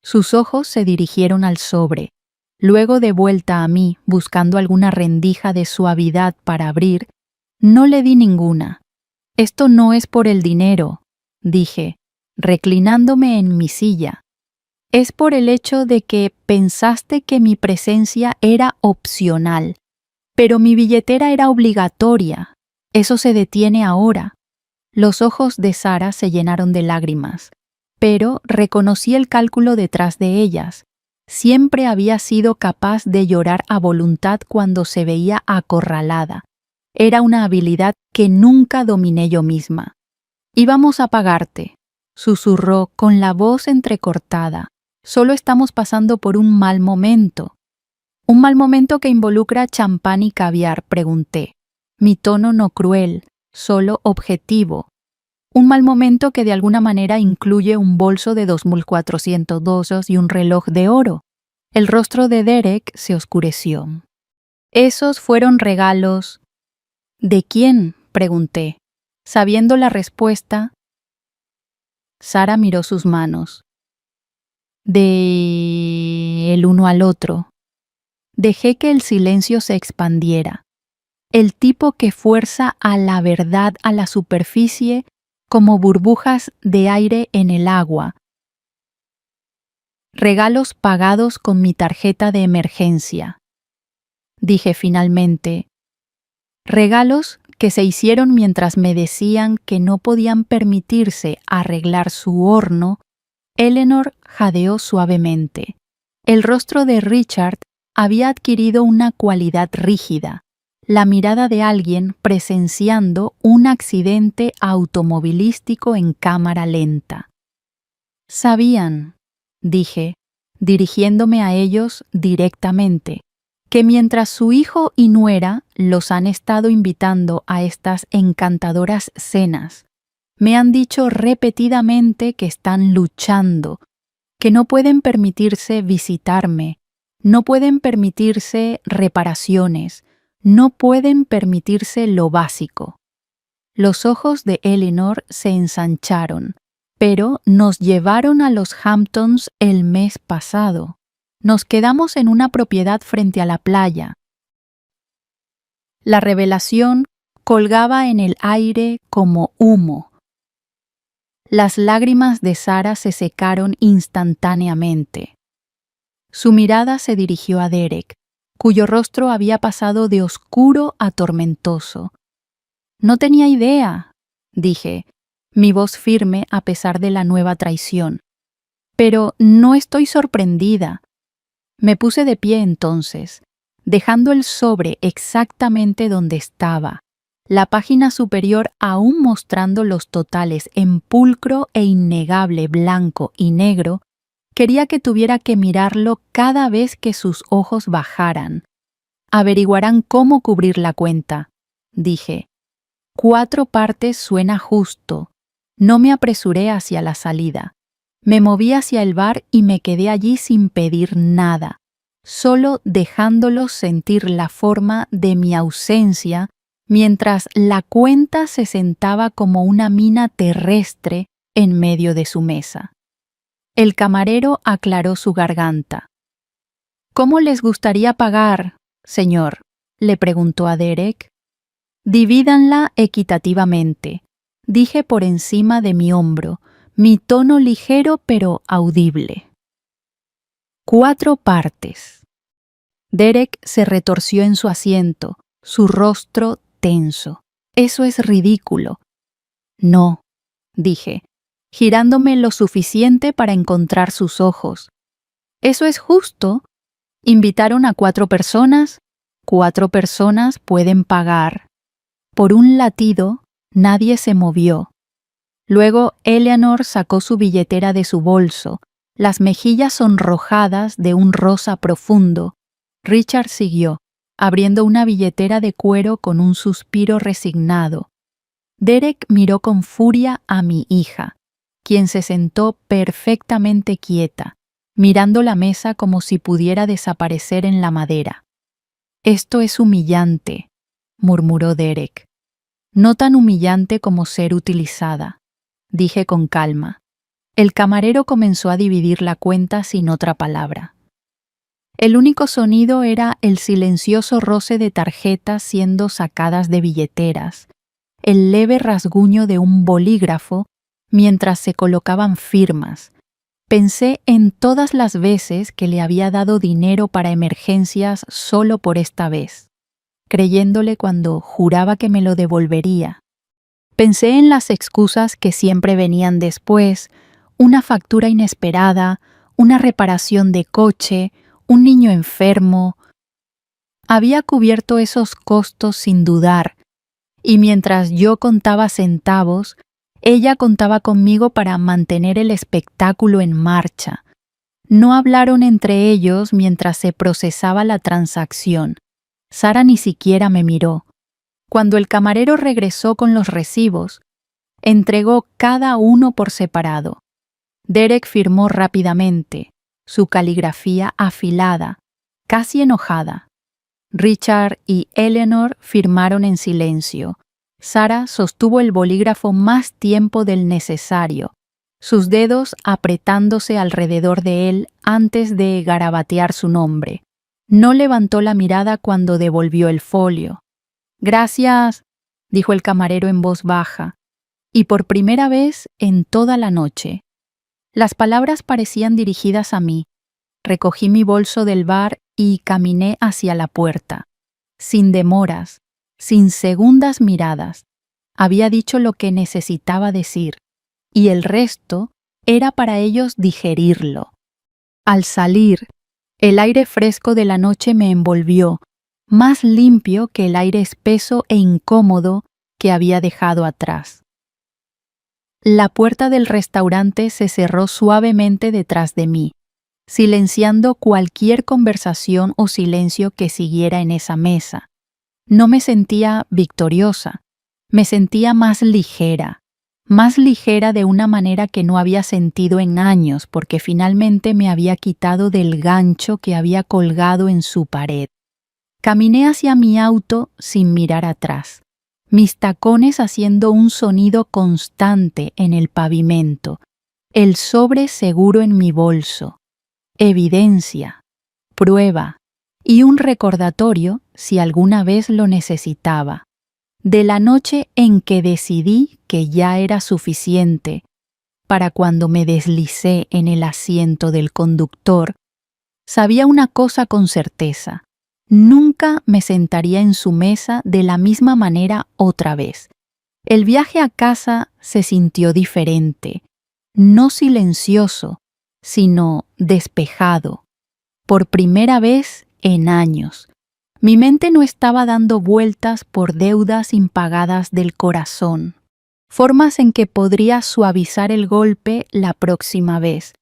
Sus ojos se dirigieron al sobre, luego de vuelta a mí, buscando alguna rendija de suavidad para abrir. No le di ninguna. Esto no es por el dinero, dije, reclinándome en mi silla. Es por el hecho de que pensaste que mi presencia era opcional, pero mi billetera era obligatoria. Eso se detiene ahora. Los ojos de Sara se llenaron de lágrimas, pero reconocí el cálculo detrás de ellas. Siempre había sido capaz de llorar a voluntad cuando se veía acorralada. Era una habilidad que nunca dominé yo misma. «Íbamos a pagarte», susurró con la voz entrecortada. «Solo estamos pasando por un mal momento». «¿Un mal momento que involucra champán y caviar?», pregunté. Mi tono no cruel, solo objetivo. Un mal momento que de alguna manera incluye un bolso de 2.400 $ y un reloj de oro. El rostro de Derek se oscureció. «Esos fueron regalos». «¿De quién?», pregunté. Sabiendo la respuesta, Sara miró sus manos. «De el uno al otro». Dejé que el silencio se expandiera. El tipo que fuerza a la verdad a la superficie como burbujas de aire en el agua. «Regalos pagados con mi tarjeta de emergencia», dije finalmente. Regalos que se hicieron mientras me decían que no podían permitirse arreglar su horno. Eleanor jadeó suavemente. El rostro de Richard había adquirido una cualidad rígida, la mirada de alguien presenciando un accidente automovilístico en cámara lenta. «Sabían», dije, dirigiéndome a ellos directamente, que mientras su hijo y nuera los han estado invitando a estas encantadoras cenas, Me han dicho repetidamente que están luchando, que no pueden permitirse visitarme, no pueden permitirse reparaciones, no pueden permitirse lo básico. Los ojos de Eleanor se ensancharon, pero nos llevaron a los Hamptons el mes pasado. Nos quedamos en una propiedad frente a la playa. La revelación colgaba en el aire como humo. Las lágrimas de Sara se secaron instantáneamente. Su mirada se dirigió a Derek, cuyo rostro había pasado de oscuro a tormentoso. No tenía idea, dije, mi voz firme a pesar de la nueva traición. Pero no estoy sorprendida. Me puse de pie entonces, dejando el sobre exactamente donde estaba, la página superior aún mostrando los totales en pulcro e innegable blanco y negro. Quería que tuviera que mirarlo cada vez que sus ojos bajaran. Averiguarán cómo cubrir la cuenta, dije. 4 partes suena justo. No me apresuré hacia la salida. Me moví hacia el bar y me quedé allí sin pedir nada, solo dejándolos sentir la forma de mi ausencia mientras la cuenta se sentaba como una mina terrestre en medio de su mesa. El camarero aclaró su garganta. ¿Cómo les gustaría pagar, señor?, le preguntó a Derek. Divídanla equitativamente, dije por encima de mi hombro, mi tono ligero pero audible. 4 partes. Derek se retorció en su asiento, su rostro tenso. Eso es ridículo. No, dije, girándome lo suficiente para encontrar sus ojos. Eso es justo. Invitaron a 4 personas. 4 personas pueden pagar. Por un latido, nadie se movió. Luego Eleanor sacó su billetera de su bolso, las mejillas sonrojadas de un rosa profundo. Richard siguió, abriendo una billetera de cuero con un suspiro resignado. Derek miró con furia a mi hija, quien se sentó perfectamente quieta, mirando la mesa como si pudiera desaparecer en la madera. «Esto es humillante», murmuró Derek. «No tan humillante como ser utilizada», dije con calma. El camarero comenzó a dividir la cuenta sin otra palabra. El único sonido era el silencioso roce de tarjetas siendo sacadas de billeteras, el leve rasguño de un bolígrafo mientras se colocaban firmas. Pensé en todas las veces que le había dado dinero para emergencias solo por esta vez, creyéndole cuando juraba que me lo devolvería. Pensé en las excusas que siempre venían después, una factura inesperada, una reparación de coche, un niño enfermo. Había cubierto esos costos sin dudar, y mientras yo contaba centavos, ella contaba conmigo para mantener el espectáculo en marcha. No hablaron entre ellos mientras se procesaba la transacción. Sara ni siquiera me miró. Cuando el camarero regresó con los recibos, entregó cada uno por separado. Derek firmó rápidamente, su caligrafía afilada, casi enojada. Richard y Eleanor firmaron en silencio. Sara sostuvo el bolígrafo más tiempo del necesario, sus dedos apretándose alrededor de él antes de garabatear su nombre. No levantó la mirada cuando devolvió el folio. «Gracias», dijo el camarero en voz baja, y por primera vez en toda la noche. Las palabras parecían dirigidas a mí. Recogí mi bolso del bar y caminé hacia la puerta. Sin demoras, sin segundas miradas, había dicho lo que necesitaba decir, y el resto era para ellos digerirlo. Al salir, el aire fresco de la noche me envolvió, más limpio que el aire espeso e incómodo que había dejado atrás. La puerta del restaurante se cerró suavemente detrás de mí, silenciando cualquier conversación o silencio que siguiera en esa mesa. No me sentía victoriosa, me sentía más ligera. más ligera de una manera que no había sentido en años, porque finalmente me había quitado del gancho que había colgado en su pared. Caminé hacia mi auto sin mirar atrás, mis tacones haciendo un sonido constante en el pavimento, el sobre seguro en mi bolso, evidencia, prueba y un recordatorio si alguna vez lo necesitaba. De la noche en que decidí que ya era suficiente, para cuando me deslicé en el asiento del conductor, sabía una cosa con certeza: nunca me sentaría en su mesa de la misma manera otra vez. El viaje a casa se sintió diferente, no silencioso, sino despejado, por primera vez en años. Mi mente no estaba dando vueltas por deudas impagadas del corazón, formas en que podría suavizar el golpe la próxima vez.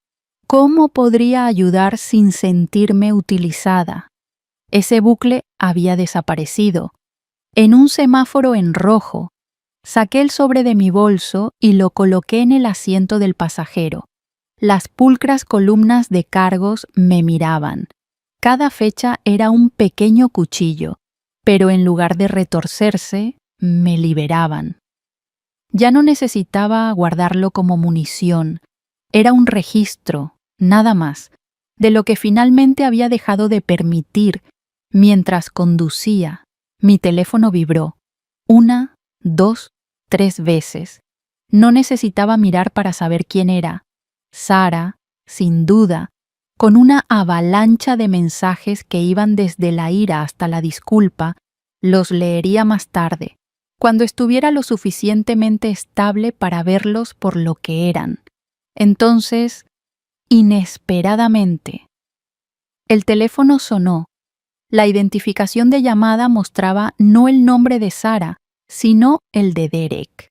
¿Cómo podría ayudar sin sentirme utilizada? Ese bucle había desaparecido. En un semáforo en rojo, saqué el sobre de mi bolso y lo coloqué en el asiento del pasajero. Las pulcras columnas de cargos me miraban. Cada fecha era un pequeño cuchillo, pero en lugar de retorcerse, me liberaban. Ya no necesitaba guardarlo como munición. Era un registro, nada más, de lo que finalmente había dejado de permitir. Mientras conducía, mi teléfono vibró. 1, 2, 3 veces. No necesitaba mirar para saber quién era. Sara, sin duda, con una avalancha de mensajes que iban desde la ira hasta la disculpa, los leería más tarde, cuando estuviera lo suficientemente estable para verlos por lo que eran. Entonces, inesperadamente, el teléfono sonó. La identificación de llamada mostraba no el nombre de Sara, sino el de Derek.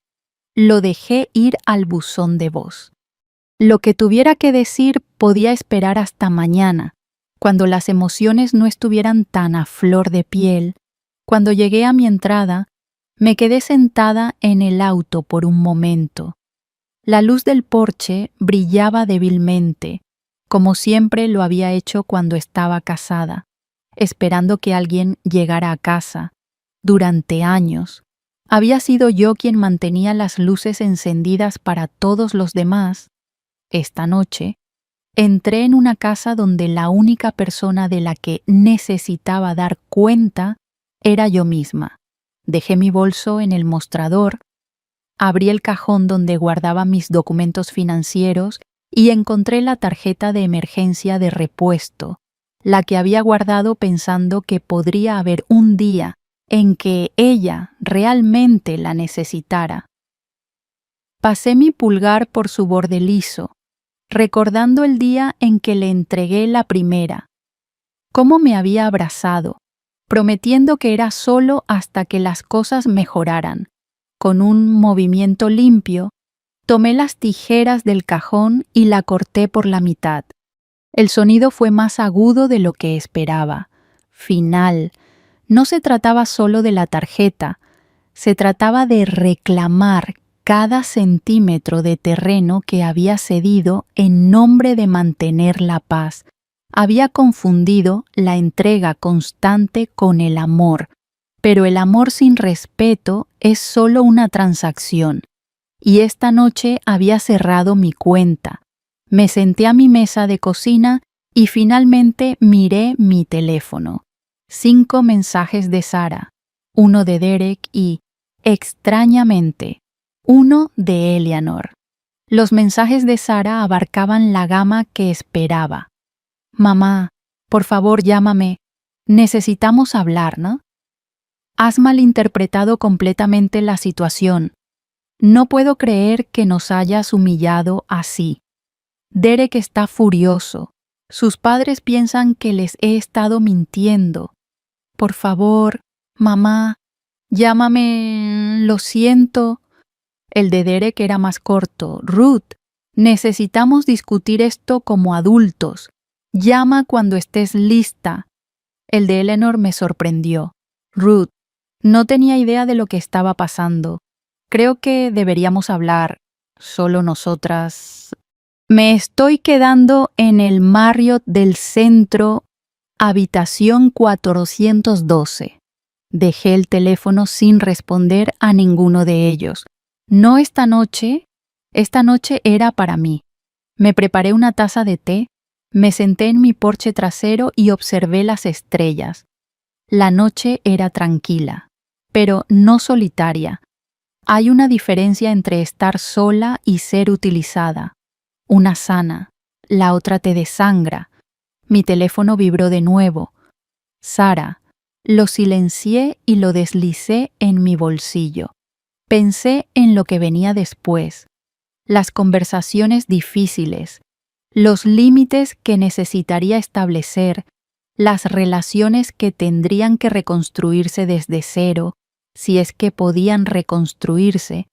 Lo dejé ir al buzón de voz. Lo que tuviera que decir podía esperar hasta mañana, cuando las emociones no estuvieran tan a flor de piel. Cuando llegué a mi entrada, me quedé sentada en el auto por un momento. La luz del porche brillaba débilmente, como siempre lo había hecho cuando estaba casada, esperando que alguien llegara a casa. Durante años, había sido yo quien mantenía las luces encendidas para todos los demás. Esta noche, entré en una casa donde la única persona de la que necesitaba dar cuenta era yo misma. Dejé mi bolso en el mostrador, abrí el cajón donde guardaba mis documentos financieros y encontré la tarjeta de emergencia de repuesto, la que había guardado pensando que podría haber un día en que ella realmente la necesitara. Pasé mi pulgar por su borde liso, recordando el día en que le entregué la primera, cómo me había abrazado, prometiendo que era solo hasta que las cosas mejoraran. Con un movimiento limpio, tomé las tijeras del cajón y la corté por la mitad. El sonido fue más agudo de lo que esperaba. Final. No se trataba solo de la tarjeta, se trataba de reclamar cada centímetro de terreno que había cedido en nombre de mantener la paz. Había confundido la entrega constante con el amor, pero el amor sin respeto es solo una transacción. Y esta noche había cerrado mi cuenta. Me senté a mi mesa de cocina y finalmente miré mi teléfono. 5 mensajes de Sara, 1 de Derek y, extrañamente, 1 de Eleanor. Los mensajes de Sara abarcaban la gama que esperaba. Mamá, por favor llámame. Necesitamos hablar, ¿no? Has malinterpretado completamente la situación. No puedo creer que nos hayas humillado así. Derek está furioso. Sus padres piensan que les he estado mintiendo. Por favor, mamá, llámame. Lo siento. El de Derek era más corto. Ruth, necesitamos discutir esto como adultos. Llama cuando estés lista. El de Eleanor me sorprendió. Ruth, no tenía idea de lo que estaba pasando. Creo que deberíamos hablar. Solo nosotras. Me estoy quedando en el Marriott del centro, habitación 412. Dejé el teléfono sin responder a ninguno de ellos. No esta noche era para mí. Me preparé una taza de té, me senté en mi porche trasero y observé las estrellas. La noche era tranquila, pero no solitaria. Hay una diferencia entre estar sola y ser utilizada. Una sana, la otra te desangra. Mi teléfono vibró de nuevo. Sara. Lo silencié y lo deslicé en mi bolsillo. Pensé en lo que venía después, las conversaciones difíciles, los límites que necesitaría establecer, las relaciones que tendrían que reconstruirse desde cero, si es que podían reconstruirse,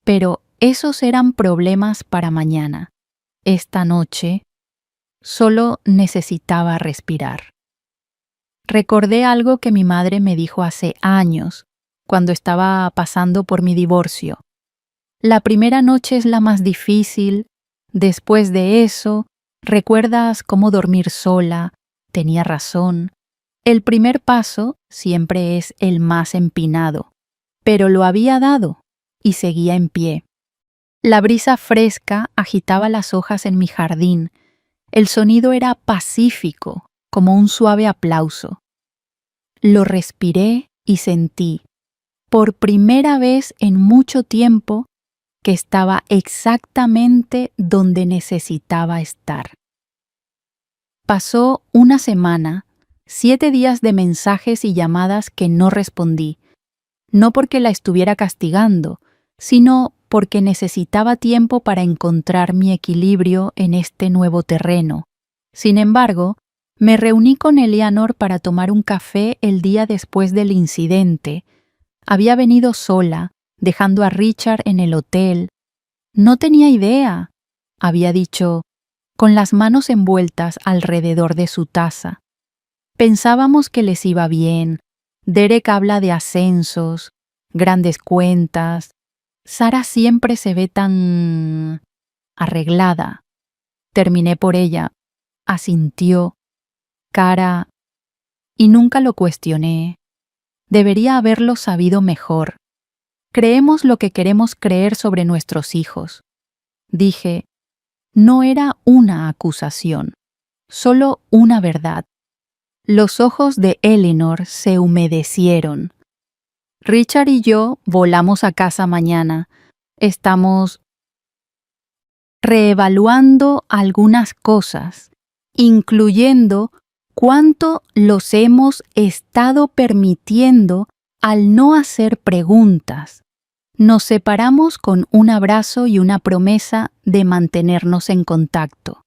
pero esos eran problemas para mañana. Esta noche solo necesitaba respirar. Recordé algo que mi madre me dijo hace años, cuando estaba pasando por mi divorcio. La primera noche es la más difícil. Después de eso, recuerdas cómo dormir sola. Tenía razón. El primer paso siempre es el más empinado, pero lo había dado y seguía en pie. La brisa fresca agitaba las hojas en mi jardín. El sonido era pacífico, como un suave aplauso. Lo respiré y sentí, por primera vez en mucho tiempo, que estaba exactamente donde necesitaba estar. Pasó una semana, 7 días de mensajes y llamadas que no respondí, no porque la estuviera castigando, sino porque necesitaba tiempo para encontrar mi equilibrio en este nuevo terreno. Sin embargo, me reuní con Eleanor para tomar un café el día después del incidente. Había venido sola, dejando a Richard en el hotel. No tenía idea, había dicho, con las manos envueltas alrededor de su taza. Pensábamos que les iba bien. Derek habla de ascensos, grandes cuentas. Sara siempre se ve tan arreglada. Terminé por ella. Asintió. Cara. Y nunca lo cuestioné. Debería haberlo sabido mejor. Creemos lo que queremos creer sobre nuestros hijos. Dije, no era una acusación, solo una verdad. Los ojos de Eleanor se humedecieron. Richard y yo volamos a casa mañana. Estamos reevaluando algunas cosas, incluyendo cuánto los hemos estado permitiendo al no hacer preguntas. Nos separamos con un abrazo y una promesa de mantenernos en contacto.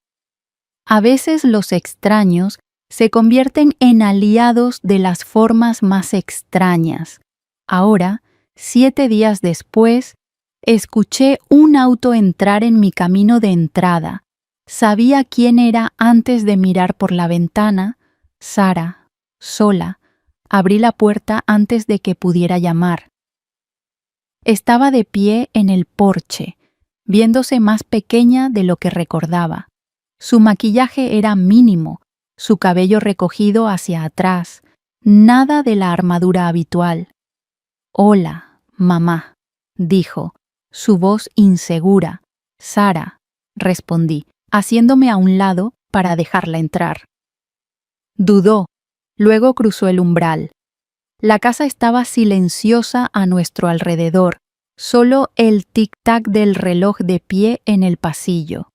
A veces los extraños se convierten en aliados de las formas más extrañas. Ahora, 7 días después, escuché un auto entrar en mi camino de entrada. Sabía quién era antes de mirar por la ventana. Sara, sola. Abrí la puerta antes de que pudiera llamar. Estaba de pie en el porche, viéndose más pequeña de lo que recordaba. Su maquillaje era mínimo, su cabello recogido hacia atrás, nada de la armadura habitual. «Hola, mamá», dijo, su voz insegura. «Sara», respondí, haciéndome a un lado para dejarla entrar. Dudó, luego cruzó el umbral. La casa estaba silenciosa a nuestro alrededor, solo el tic-tac del reloj de pie en el pasillo.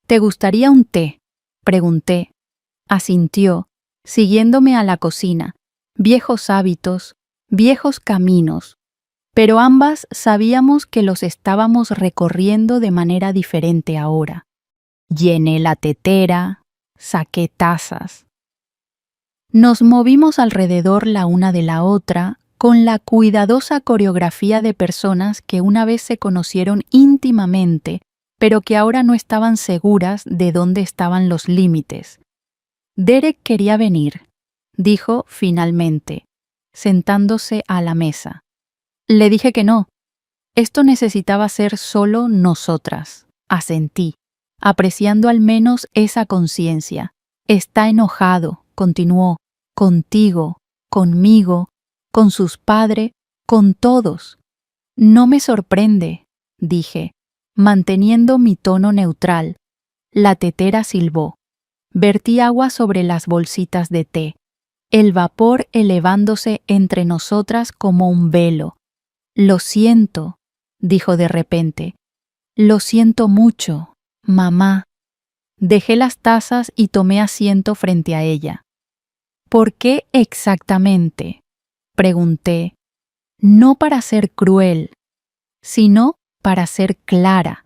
«¿Te gustaría un té?», pregunté. Asintió, siguiéndome a la cocina. Viejos hábitos, viejos caminos. Pero ambas sabíamos que los estábamos recorriendo de manera diferente ahora. Llené la tetera, saqué tazas. Nos movimos alrededor la una de la otra con la cuidadosa coreografía de personas que una vez se conocieron íntimamente, pero que ahora no estaban seguras de dónde estaban los límites. Derek quería venir, dijo finalmente, sentándose a la mesa. Le dije que no. Esto necesitaba ser solo nosotras. Asentí, apreciando al menos esa conciencia. Está enojado, continuó, contigo, conmigo, con sus padres, con todos. No me sorprende, dije, manteniendo mi tono neutral. La tetera silbó. Vertí agua sobre las bolsitas de té, el vapor elevándose entre nosotras como un velo. Lo siento, dijo de repente. Lo siento mucho, mamá. Dejé las tazas y tomé asiento frente a ella. ¿Por qué exactamente?, pregunté. No para ser cruel, sino para ser clara.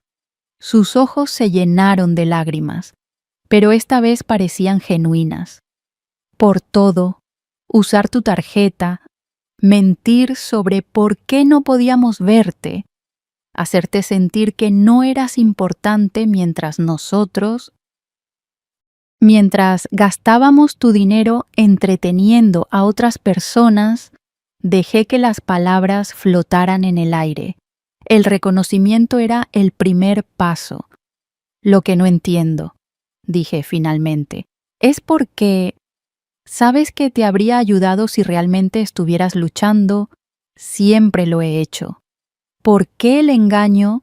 Sus ojos se llenaron de lágrimas, pero esta vez parecían genuinas. Por todo, usar tu tarjeta, mentir sobre por qué no podíamos verte, hacerte sentir que no eras importante mientras gastábamos tu dinero entreteniendo a otras personas. Dejé que las palabras flotaran en el aire. El reconocimiento era el primer paso. Lo que no entiendo, dije finalmente, es porque sabes que te habría ayudado si realmente estuvieras luchando. Siempre lo he hecho. ¿Por qué el engaño?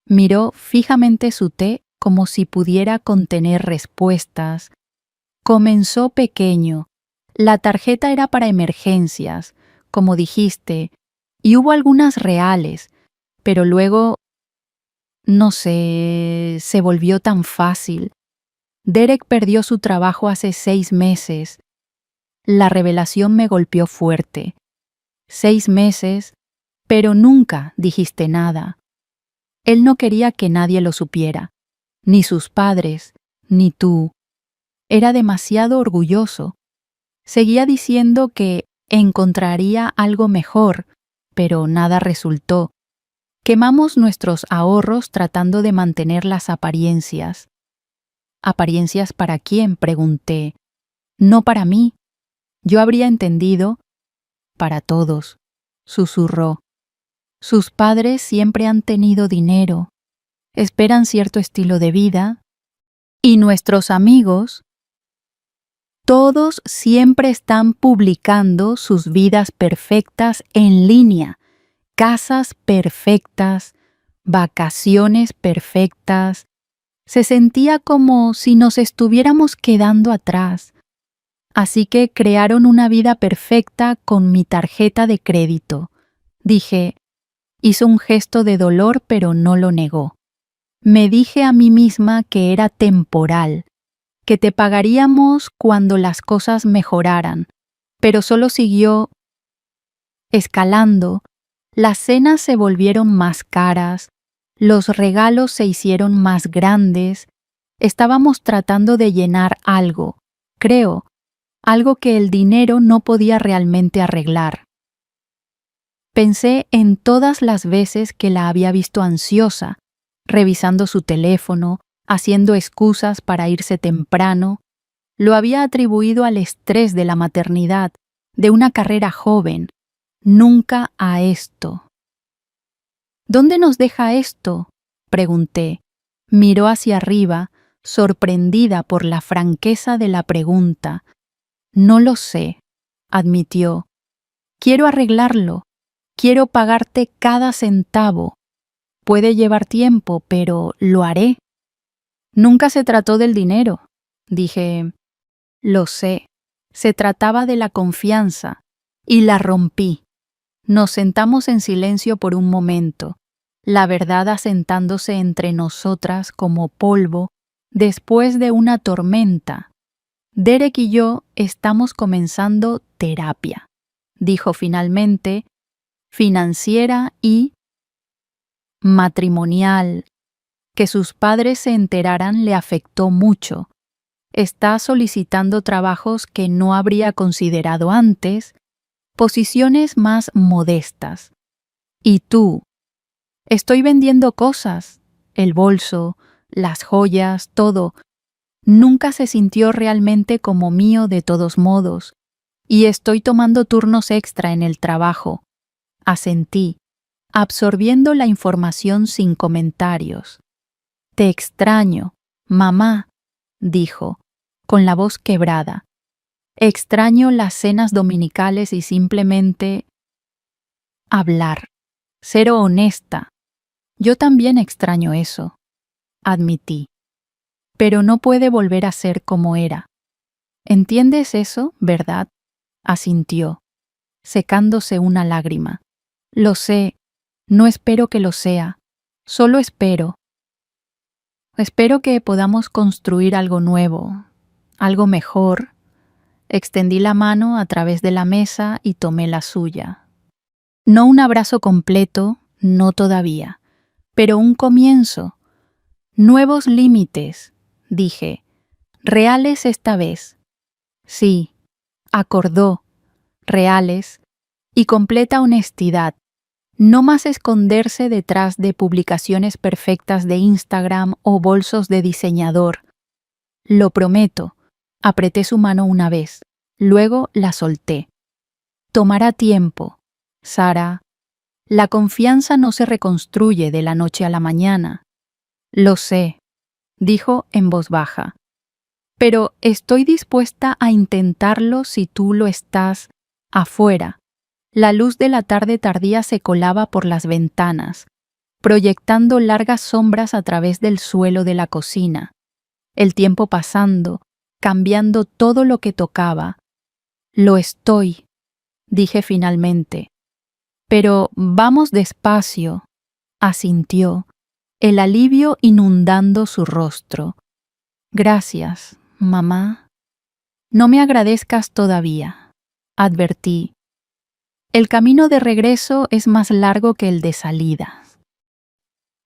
Miró fijamente su té como si pudiera contener respuestas. Comenzó pequeño. La tarjeta era para emergencias, como dijiste, y hubo algunas reales, pero luego, no sé, se volvió tan fácil. Derek perdió su trabajo hace 6 meses. La revelación me golpeó fuerte. 6 meses, pero nunca dijiste nada. Él no quería que nadie lo supiera, ni sus padres, ni tú. Era demasiado orgulloso. Seguía diciendo que encontraría algo mejor, pero nada resultó. Quemamos nuestros ahorros tratando de mantener las apariencias. ¿Apariencias para quién?, pregunté. No para mí. Yo habría entendido. Para todos, susurró. Sus padres siempre han tenido dinero, esperan cierto estilo de vida, y nuestros amigos, todos siempre están publicando sus vidas perfectas en línea, casas perfectas, vacaciones perfectas. Se sentía como si nos estuviéramos quedando atrás. Así que crearon una vida perfecta con mi tarjeta de crédito. Dije, hizo un gesto de dolor, pero no lo negó. Me dije a mí misma que era temporal, que te pagaríamos cuando las cosas mejoraran, pero solo siguió escalando. Las cenas se volvieron más caras, los regalos se hicieron más grandes. Estábamos tratando de llenar algo, creo, algo que el dinero no podía realmente arreglar. Pensé en todas las veces que la había visto ansiosa, revisando su teléfono, haciendo excusas para irse temprano. Lo había atribuido al estrés de la maternidad, de una carrera joven, nunca a esto. ¿Dónde nos deja esto?, pregunté. Miró hacia arriba, sorprendida por la franqueza de la pregunta. No lo sé, admitió. Quiero arreglarlo. Quiero pagarte cada centavo. Puede llevar tiempo, pero lo haré. Nunca se trató del dinero. Dije, lo sé. Se trataba de la confianza. Y la rompí. Nos sentamos en silencio por un momento, la verdad asentándose entre nosotras como polvo después de una tormenta. Derek y yo estamos comenzando terapia, dijo finalmente, financiera y matrimonial. Que sus padres se enteraran le afectó mucho. Está solicitando trabajos que no habría considerado antes, posiciones más modestas. ¿Y tú? Estoy vendiendo cosas, el bolso, las joyas, todo. Nunca se sintió realmente como mío de todos modos, y estoy tomando turnos extra en el trabajo. Asentí. absorbiendo la información sin comentarios. «Te extraño, mamá», dijo, con la voz quebrada. «Extraño las cenas dominicales y simplemente hablar, ser honesta. Yo también extraño eso», admití. «Pero no puede volver a ser como era. ¿Entiendes eso, verdad?», asintió, secándose una lágrima. «Lo sé, no espero que lo sea, solo espero. Espero que podamos construir algo nuevo, algo mejor». Extendí la mano a través de la mesa y tomé la suya. No un abrazo completo, no todavía, pero un comienzo. «Nuevos límites», dije, «reales esta vez». «Sí», acordó, «reales y completa honestidad. No más esconderse detrás de publicaciones perfectas de Instagram o bolsos de diseñador. Lo prometo». Apreté su mano una vez, luego la solté. «Tomará tiempo, Sara. La confianza no se reconstruye de la noche a la mañana». «Lo sé», dijo en voz baja. «Pero estoy dispuesta a intentarlo si tú lo estás». Afuera, la luz de la tarde tardía se colaba por las ventanas, proyectando largas sombras a través del suelo de la cocina. El tiempo pasando, cambiando todo lo que tocaba. «Lo estoy», dije finalmente. «Pero vamos despacio», asintió, el alivio inundando su rostro. «Gracias, mamá». «No me agradezcas todavía», advertí. «El camino de regreso es más largo que el de salida».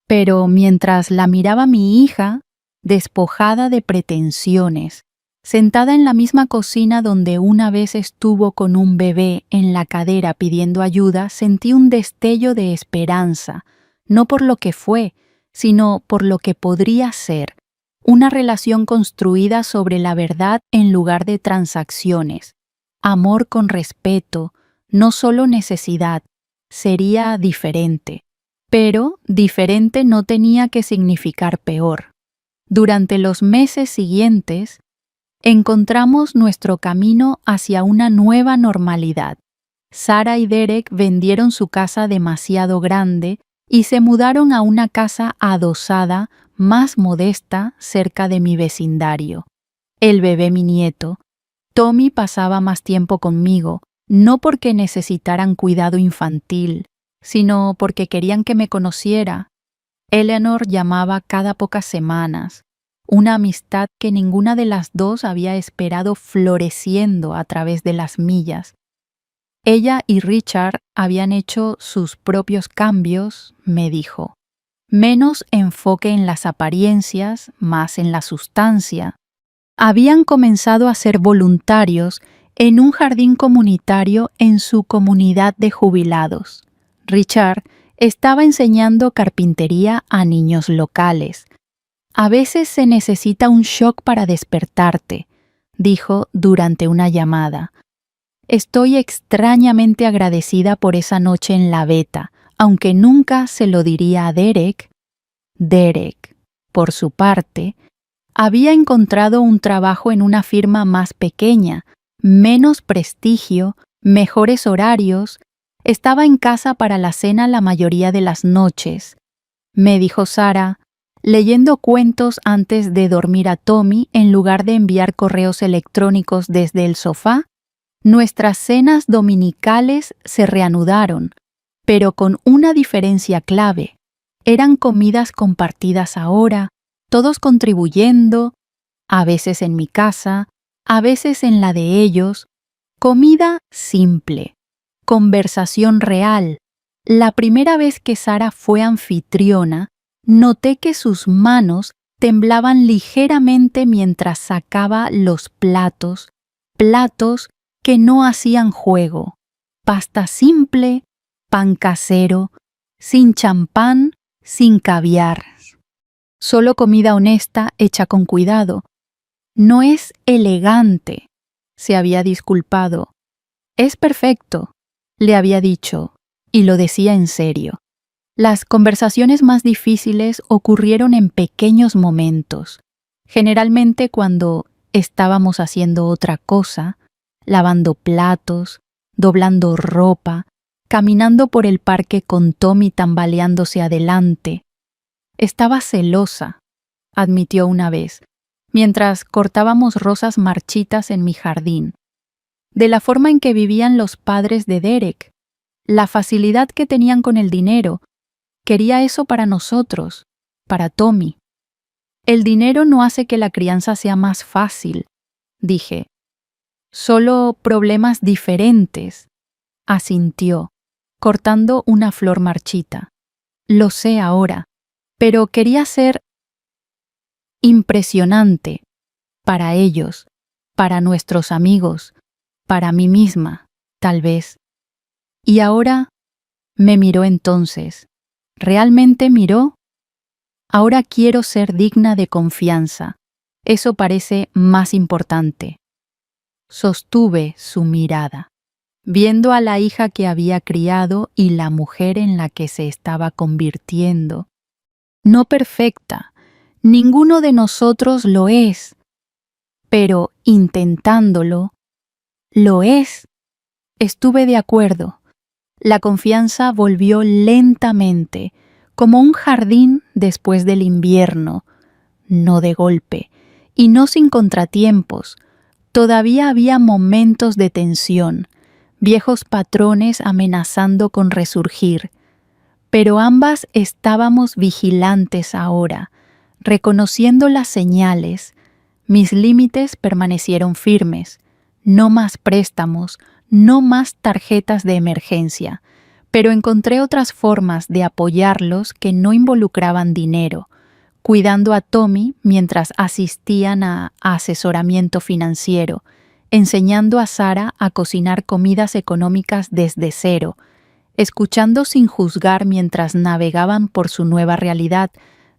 Pero mientras la miraba mi hija, despojada de pretensiones, sentada en la misma cocina donde una vez estuvo con un bebé en la cadera pidiendo ayuda, sentí un destello de esperanza, no por lo que fue, sino por lo que podría ser, una relación construida sobre la verdad en lugar de transacciones, amor con respeto, no solo necesidad, sería diferente. Pero diferente no tenía que significar peor. Durante los meses siguientes, encontramos nuestro camino hacia una nueva normalidad. Sara y Derek vendieron su casa demasiado grande y se mudaron a una casa adosada, más modesta, cerca de mi vecindario. El bebé, mi nieto, Tommy, pasaba más tiempo conmigo, no porque necesitaran cuidado infantil, sino porque querían que me conociera. Eleanor llamaba cada pocas semanas, una amistad que ninguna de las dos había esperado floreciendo a través de las millas. Ella y Richard habían hecho sus propios cambios, me dijo. Menos enfoque en las apariencias, más en la sustancia. Habían comenzado a ser voluntarios en un jardín comunitario en su comunidad de jubilados. Richard estaba enseñando carpintería a niños locales. «A veces se necesita un shock para despertarte», dijo durante una llamada. «Estoy extrañamente agradecida por esa noche en la Beta, aunque nunca se lo diría a Derek». Derek, por su parte, había encontrado un trabajo en una firma más pequeña, menos prestigio, mejores horarios. Estaba en casa para la cena la mayoría de las noches. Me dijo Sara, leyendo cuentos antes de dormir a Tommy en lugar de enviar correos electrónicos desde el sofá. Nuestras cenas dominicales se reanudaron, pero con una diferencia clave. Eran comidas compartidas ahora, todos contribuyendo, a veces en mi casa, a veces en la de ellos. Comida simple. Conversación real. La primera vez que Sara fue anfitriona, noté que sus manos temblaban ligeramente mientras sacaba los platos que no hacían juego. Pasta simple, pan casero, sin champán, sin caviar. Solo comida honesta hecha con cuidado. «No es elegante», se había disculpado. «Es perfecto», le había dicho, y lo decía en serio. Las conversaciones más difíciles ocurrieron en pequeños momentos, generalmente cuando estábamos haciendo otra cosa, lavando platos, doblando ropa, caminando por el parque con Tommy tambaleándose adelante. Estaba celosa, admitió una vez, mientras cortábamos rosas marchitas en mi jardín, de la forma en que vivían los padres de Derek, la facilidad que tenían con el dinero. Quería eso para nosotros, para Tommy. El dinero no hace que la crianza sea más fácil, dije. Solo problemas diferentes, asintió, cortando una flor marchita. Lo sé ahora, pero quería ser impresionante para ellos, para nuestros amigos, para mí misma, tal vez. Y ahora me miró entonces. ¿Realmente miró? Ahora quiero ser digna de confianza. Eso parece más importante. Sostuve su mirada, viendo a la hija que había criado y la mujer en la que se estaba convirtiendo. No perfecta, ninguno de nosotros lo es, pero intentándolo, lo es. Estuve de acuerdo. La confianza volvió lentamente, como un jardín después del invierno, no de golpe, y no sin contratiempos. Todavía había momentos de tensión, viejos patrones amenazando con resurgir, pero ambas estábamos vigilantes ahora, reconociendo las señales. Mis límites permanecieron firmes, no más préstamos, no más tarjetas de emergencia, pero encontré otras formas de apoyarlos que no involucraban dinero, cuidando a Tommy mientras asistían a asesoramiento financiero, enseñando a Sara a cocinar comidas económicas desde cero, escuchando sin juzgar mientras navegaban por su nueva realidad.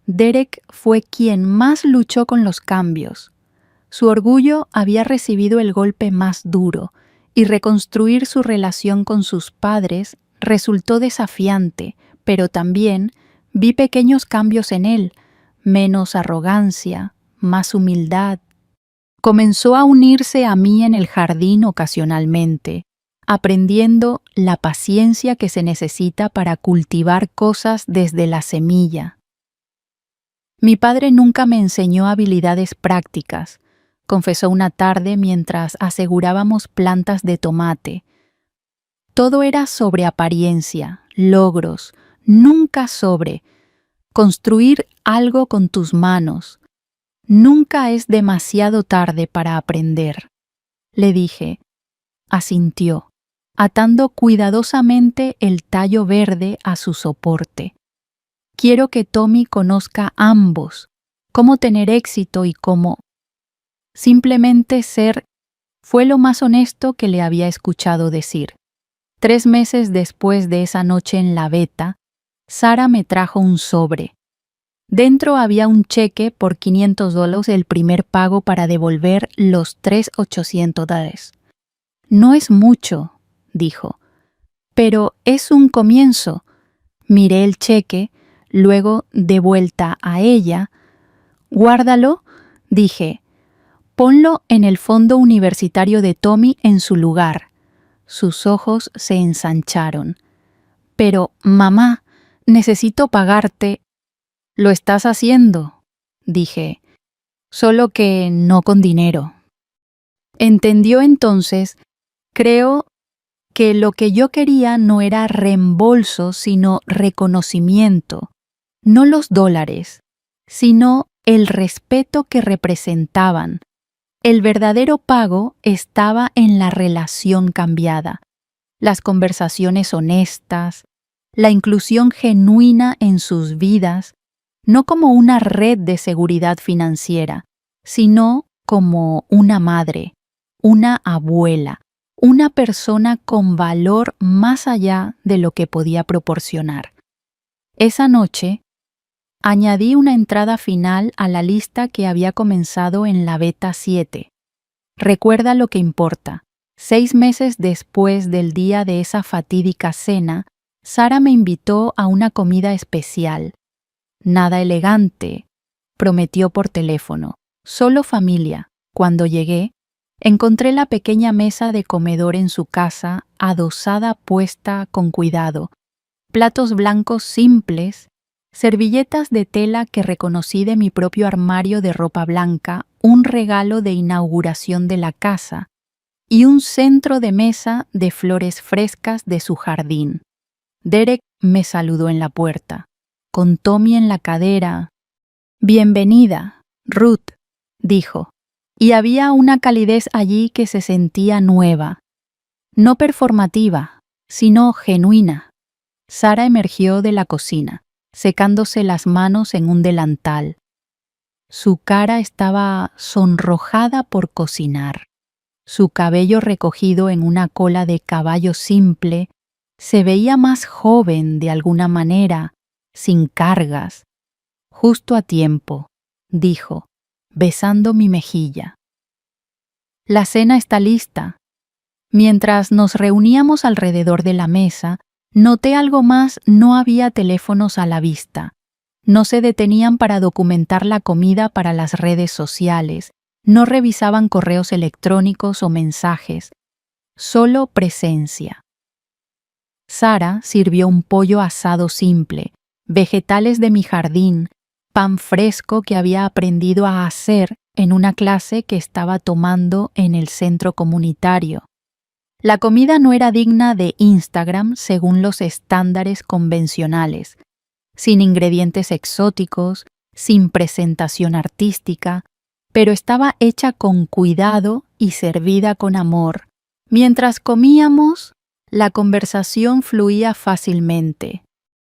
Derek fue quien más luchó con los cambios. Su orgullo había recibido el golpe más duro, y reconstruir su relación con sus padres resultó desafiante, pero también vi pequeños cambios en él, menos arrogancia, más humildad. Comenzó a unirse a mí en el jardín ocasionalmente, aprendiendo la paciencia que se necesita para cultivar cosas desde la semilla. Mi padre nunca me enseñó habilidades prácticas, confesó una tarde mientras asegurábamos plantas de tomate. Todo era sobre apariencia, logros, nunca sobre construir algo con tus manos. Nunca es demasiado tarde para aprender, le dije. Asintió, atando cuidadosamente el tallo verde a su soporte. Quiero que Tommy conozca ambos, cómo tener éxito y cómo simplemente ser. Fue lo más honesto que le había escuchado decir. 3 meses después de esa noche en la veta, Sara me trajo un sobre. Dentro había un cheque por $500, el primer pago para devolver los $3,800. No es mucho, dijo, pero es un comienzo. Miré el cheque, luego de vuelta a ella. Guárdalo, dije. Ponlo en el fondo universitario de Tommy en su lugar. Sus ojos se ensancharon. Pero, mamá, necesito pagarte. Lo estás haciendo, dije, solo que no con dinero. Entendió entonces, creo que lo que yo quería no era reembolso, sino reconocimiento, no los dólares, sino el respeto que representaban. El verdadero pago estaba en la relación cambiada, las conversaciones honestas, la inclusión genuina en sus vidas, no como una red de seguridad financiera, sino como una madre, una abuela, una persona con valor más allá de lo que podía proporcionar. Esa noche, añadí una entrada final a la lista que había comenzado en la beta 7. Recuerda lo que importa. 6 meses después del día de esa fatídica cena, Sara me invitó a una comida especial. Nada elegante, prometió por teléfono. Solo familia. Cuando llegué, encontré la pequeña mesa de comedor en su casa, adosada, puesta con cuidado. Platos blancos simples, servilletas de tela que reconocí de mi propio armario de ropa blanca, un regalo de inauguración de la casa y un centro de mesa de flores frescas de su jardín. Derek me saludó en la puerta, con Tommy en la cadera. «Bienvenida, Ruth», dijo, y había una calidez allí que se sentía nueva, no performativa, sino genuina. Sara emergió de la cocina, secándose las manos en un delantal. Su cara estaba sonrojada por cocinar. Su cabello recogido en una cola de caballo simple se veía más joven de alguna manera, sin cargas. «Justo a tiempo», dijo, besando mi mejilla. «La cena está lista». Mientras nos reuníamos alrededor de la mesa, noté algo más: no había teléfonos a la vista. No se detenían para documentar la comida para las redes sociales, no revisaban correos electrónicos o mensajes, solo presencia. Sara sirvió un pollo asado simple, vegetales de mi jardín, pan fresco que había aprendido a hacer en una clase que estaba tomando en el centro comunitario. La comida no era digna de Instagram según los estándares convencionales, sin ingredientes exóticos, sin presentación artística, pero estaba hecha con cuidado y servida con amor. Mientras comíamos, la conversación fluía fácilmente.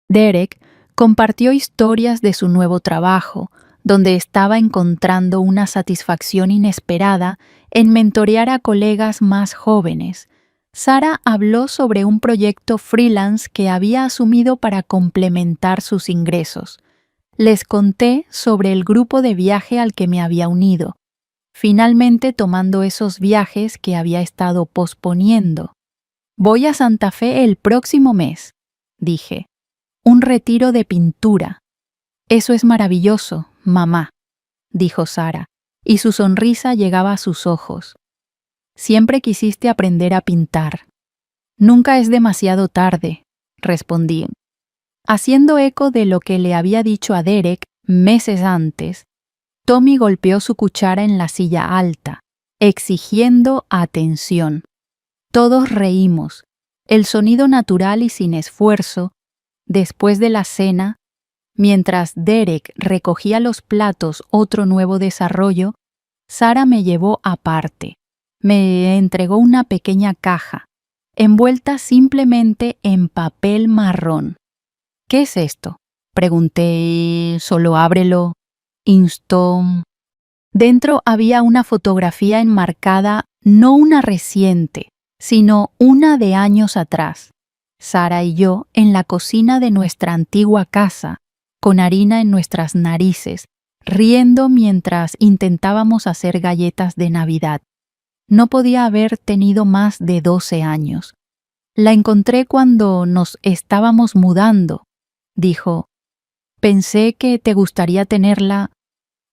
Derek compartió historias de su nuevo trabajo, donde estaba encontrando una satisfacción inesperada en mentorear a colegas más jóvenes. Sara habló sobre un proyecto freelance que había asumido para complementar sus ingresos. Les conté sobre el grupo de viaje al que me había unido, finalmente tomando esos viajes que había estado posponiendo. «Voy a Santa Fe el próximo mes», dije. «Un retiro de pintura». «Eso es maravilloso, mamá», dijo Sara, y su sonrisa llegaba a sus ojos. «Siempre quisiste aprender a pintar». «Nunca es demasiado tarde», respondí. Haciendo eco de lo que le había dicho a Derek meses antes, Tommy golpeó su cuchara en la silla alta, exigiendo atención. Todos reímos. El sonido natural y sin esfuerzo. Después de la cena, mientras Derek recogía los platos, otro nuevo desarrollo, Sara me llevó aparte. Me entregó una pequeña caja, envuelta simplemente en papel marrón. «¿Qué es esto?», pregunté. «Solo ábrelo», instó. Dentro había una fotografía enmarcada, no una reciente, sino una de años atrás. Sara y yo en la cocina de nuestra antigua casa, con harina en nuestras narices, riendo mientras intentábamos hacer galletas de Navidad. No podía haber tenido más de 12 años. «La encontré cuando nos estábamos mudando», dijo. «Pensé que te gustaría tenerla».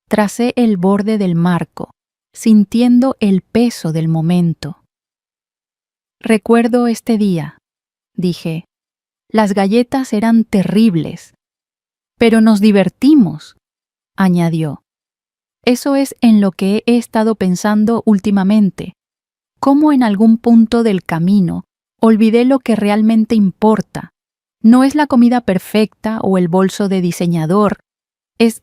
Tracé el borde del marco, sintiendo el peso del momento. «Recuerdo este día», dije. «Las galletas eran terribles, pero nos divertimos», añadió. «Eso es en lo que he estado pensando últimamente, cómo en algún punto del camino olvidé lo que realmente importa. No es la comida perfecta o el bolso de diseñador, es...»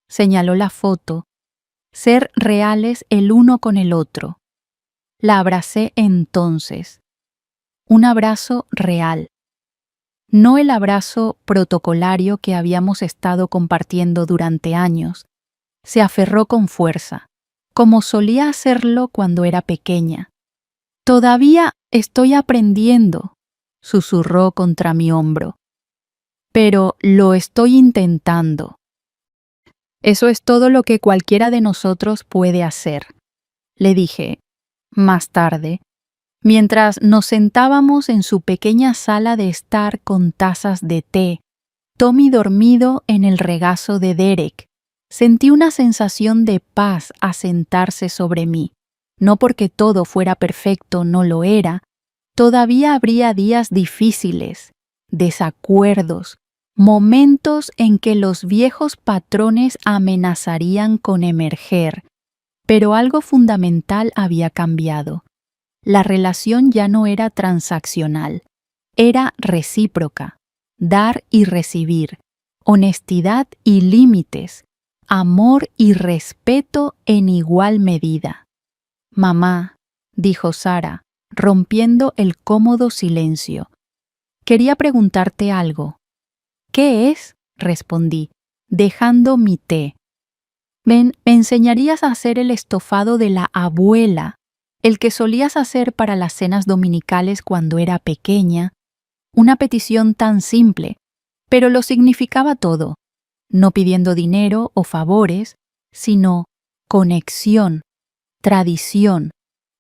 Señaló la foto. «Ser reales el uno con el otro». La abracé entonces. Un abrazo real. No el abrazo protocolario que habíamos estado compartiendo durante años. Se aferró con fuerza, como solía hacerlo cuando era pequeña. «Todavía estoy aprendiendo», susurró contra mi hombro. «Pero lo estoy intentando». «Eso es todo lo que cualquiera de nosotros puede hacer», le dije. Más tarde, Mientras nos sentábamos en su pequeña sala de estar con tazas de té, Tommy dormido en el regazo de Derek, sentí una sensación de paz asentarse sobre mí. No porque todo fuera perfecto, no lo era. Todavía habría días difíciles, desacuerdos, momentos en que los viejos patrones amenazarían con emerger, pero algo fundamental había cambiado. La relación ya no era transaccional, era recíproca, dar y recibir, honestidad y límites, amor y respeto en igual medida. Mamá, dijo Sara, rompiendo el cómodo silencio. Quería preguntarte algo. ¿Qué es? Respondí, dejando mi té. Ven, ¿me enseñarías a hacer el estofado de la abuela, el que solías hacer para las cenas dominicales cuando era pequeña? Una petición tan simple, pero lo significaba todo, no pidiendo dinero o favores, sino conexión, tradición,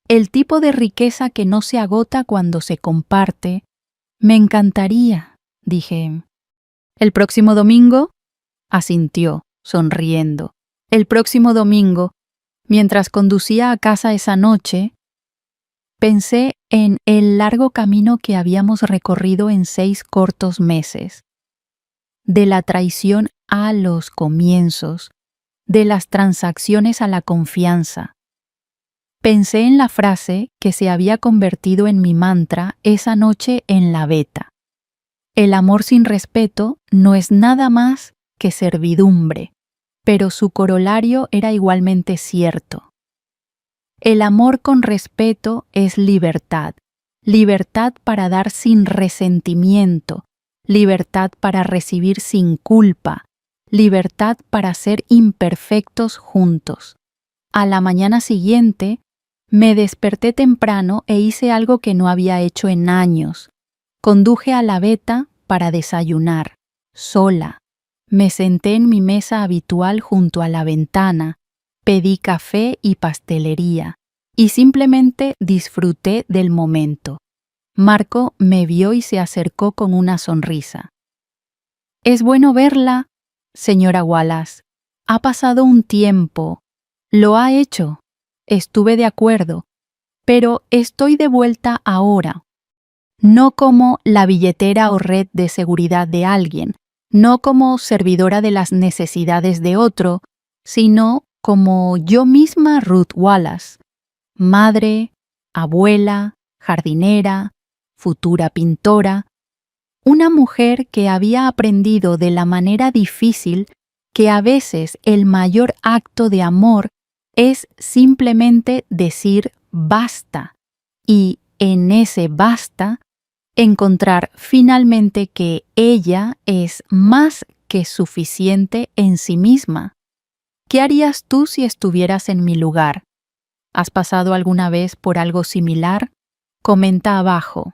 el tipo de riqueza que no se agota cuando se comparte. Me encantaría, dije. ¿El próximo domingo? Asintió, sonriendo. El próximo domingo, mientras conducía a casa esa noche, pensé en el largo camino que habíamos recorrido en 6 cortos meses. De la traición a los comienzos, de las transacciones a la confianza. Pensé en la frase que se había convertido en mi mantra esa noche en la veta. El amor sin respeto no es nada más que servidumbre, pero su corolario era igualmente cierto. El amor con respeto es libertad, libertad para dar sin resentimiento, libertad para recibir sin culpa, libertad para ser imperfectos juntos. A la mañana siguiente, me desperté temprano e hice algo que no había hecho en años. Conduje a la veta para desayunar, sola. Me senté en mi mesa habitual junto a la ventana, pedí café y pastelería, y simplemente disfruté del momento. Marco me vio y se acercó con una sonrisa. «Es bueno verla, señora Wallace. Ha pasado un tiempo. Lo ha hecho. Estuve de acuerdo, pero estoy de vuelta ahora. No como la billetera o red de seguridad de alguien, no como servidora de las necesidades de otro, sino como yo misma Ruth Wallace, madre, abuela, jardinera, futura pintora, una mujer que había aprendido de la manera difícil que a veces el mayor acto de amor es simplemente decir basta y en ese basta encontrar finalmente que ella es más que suficiente en sí misma. ¿Qué harías tú si estuvieras en mi lugar? ¿Has pasado alguna vez por algo similar? Comenta abajo.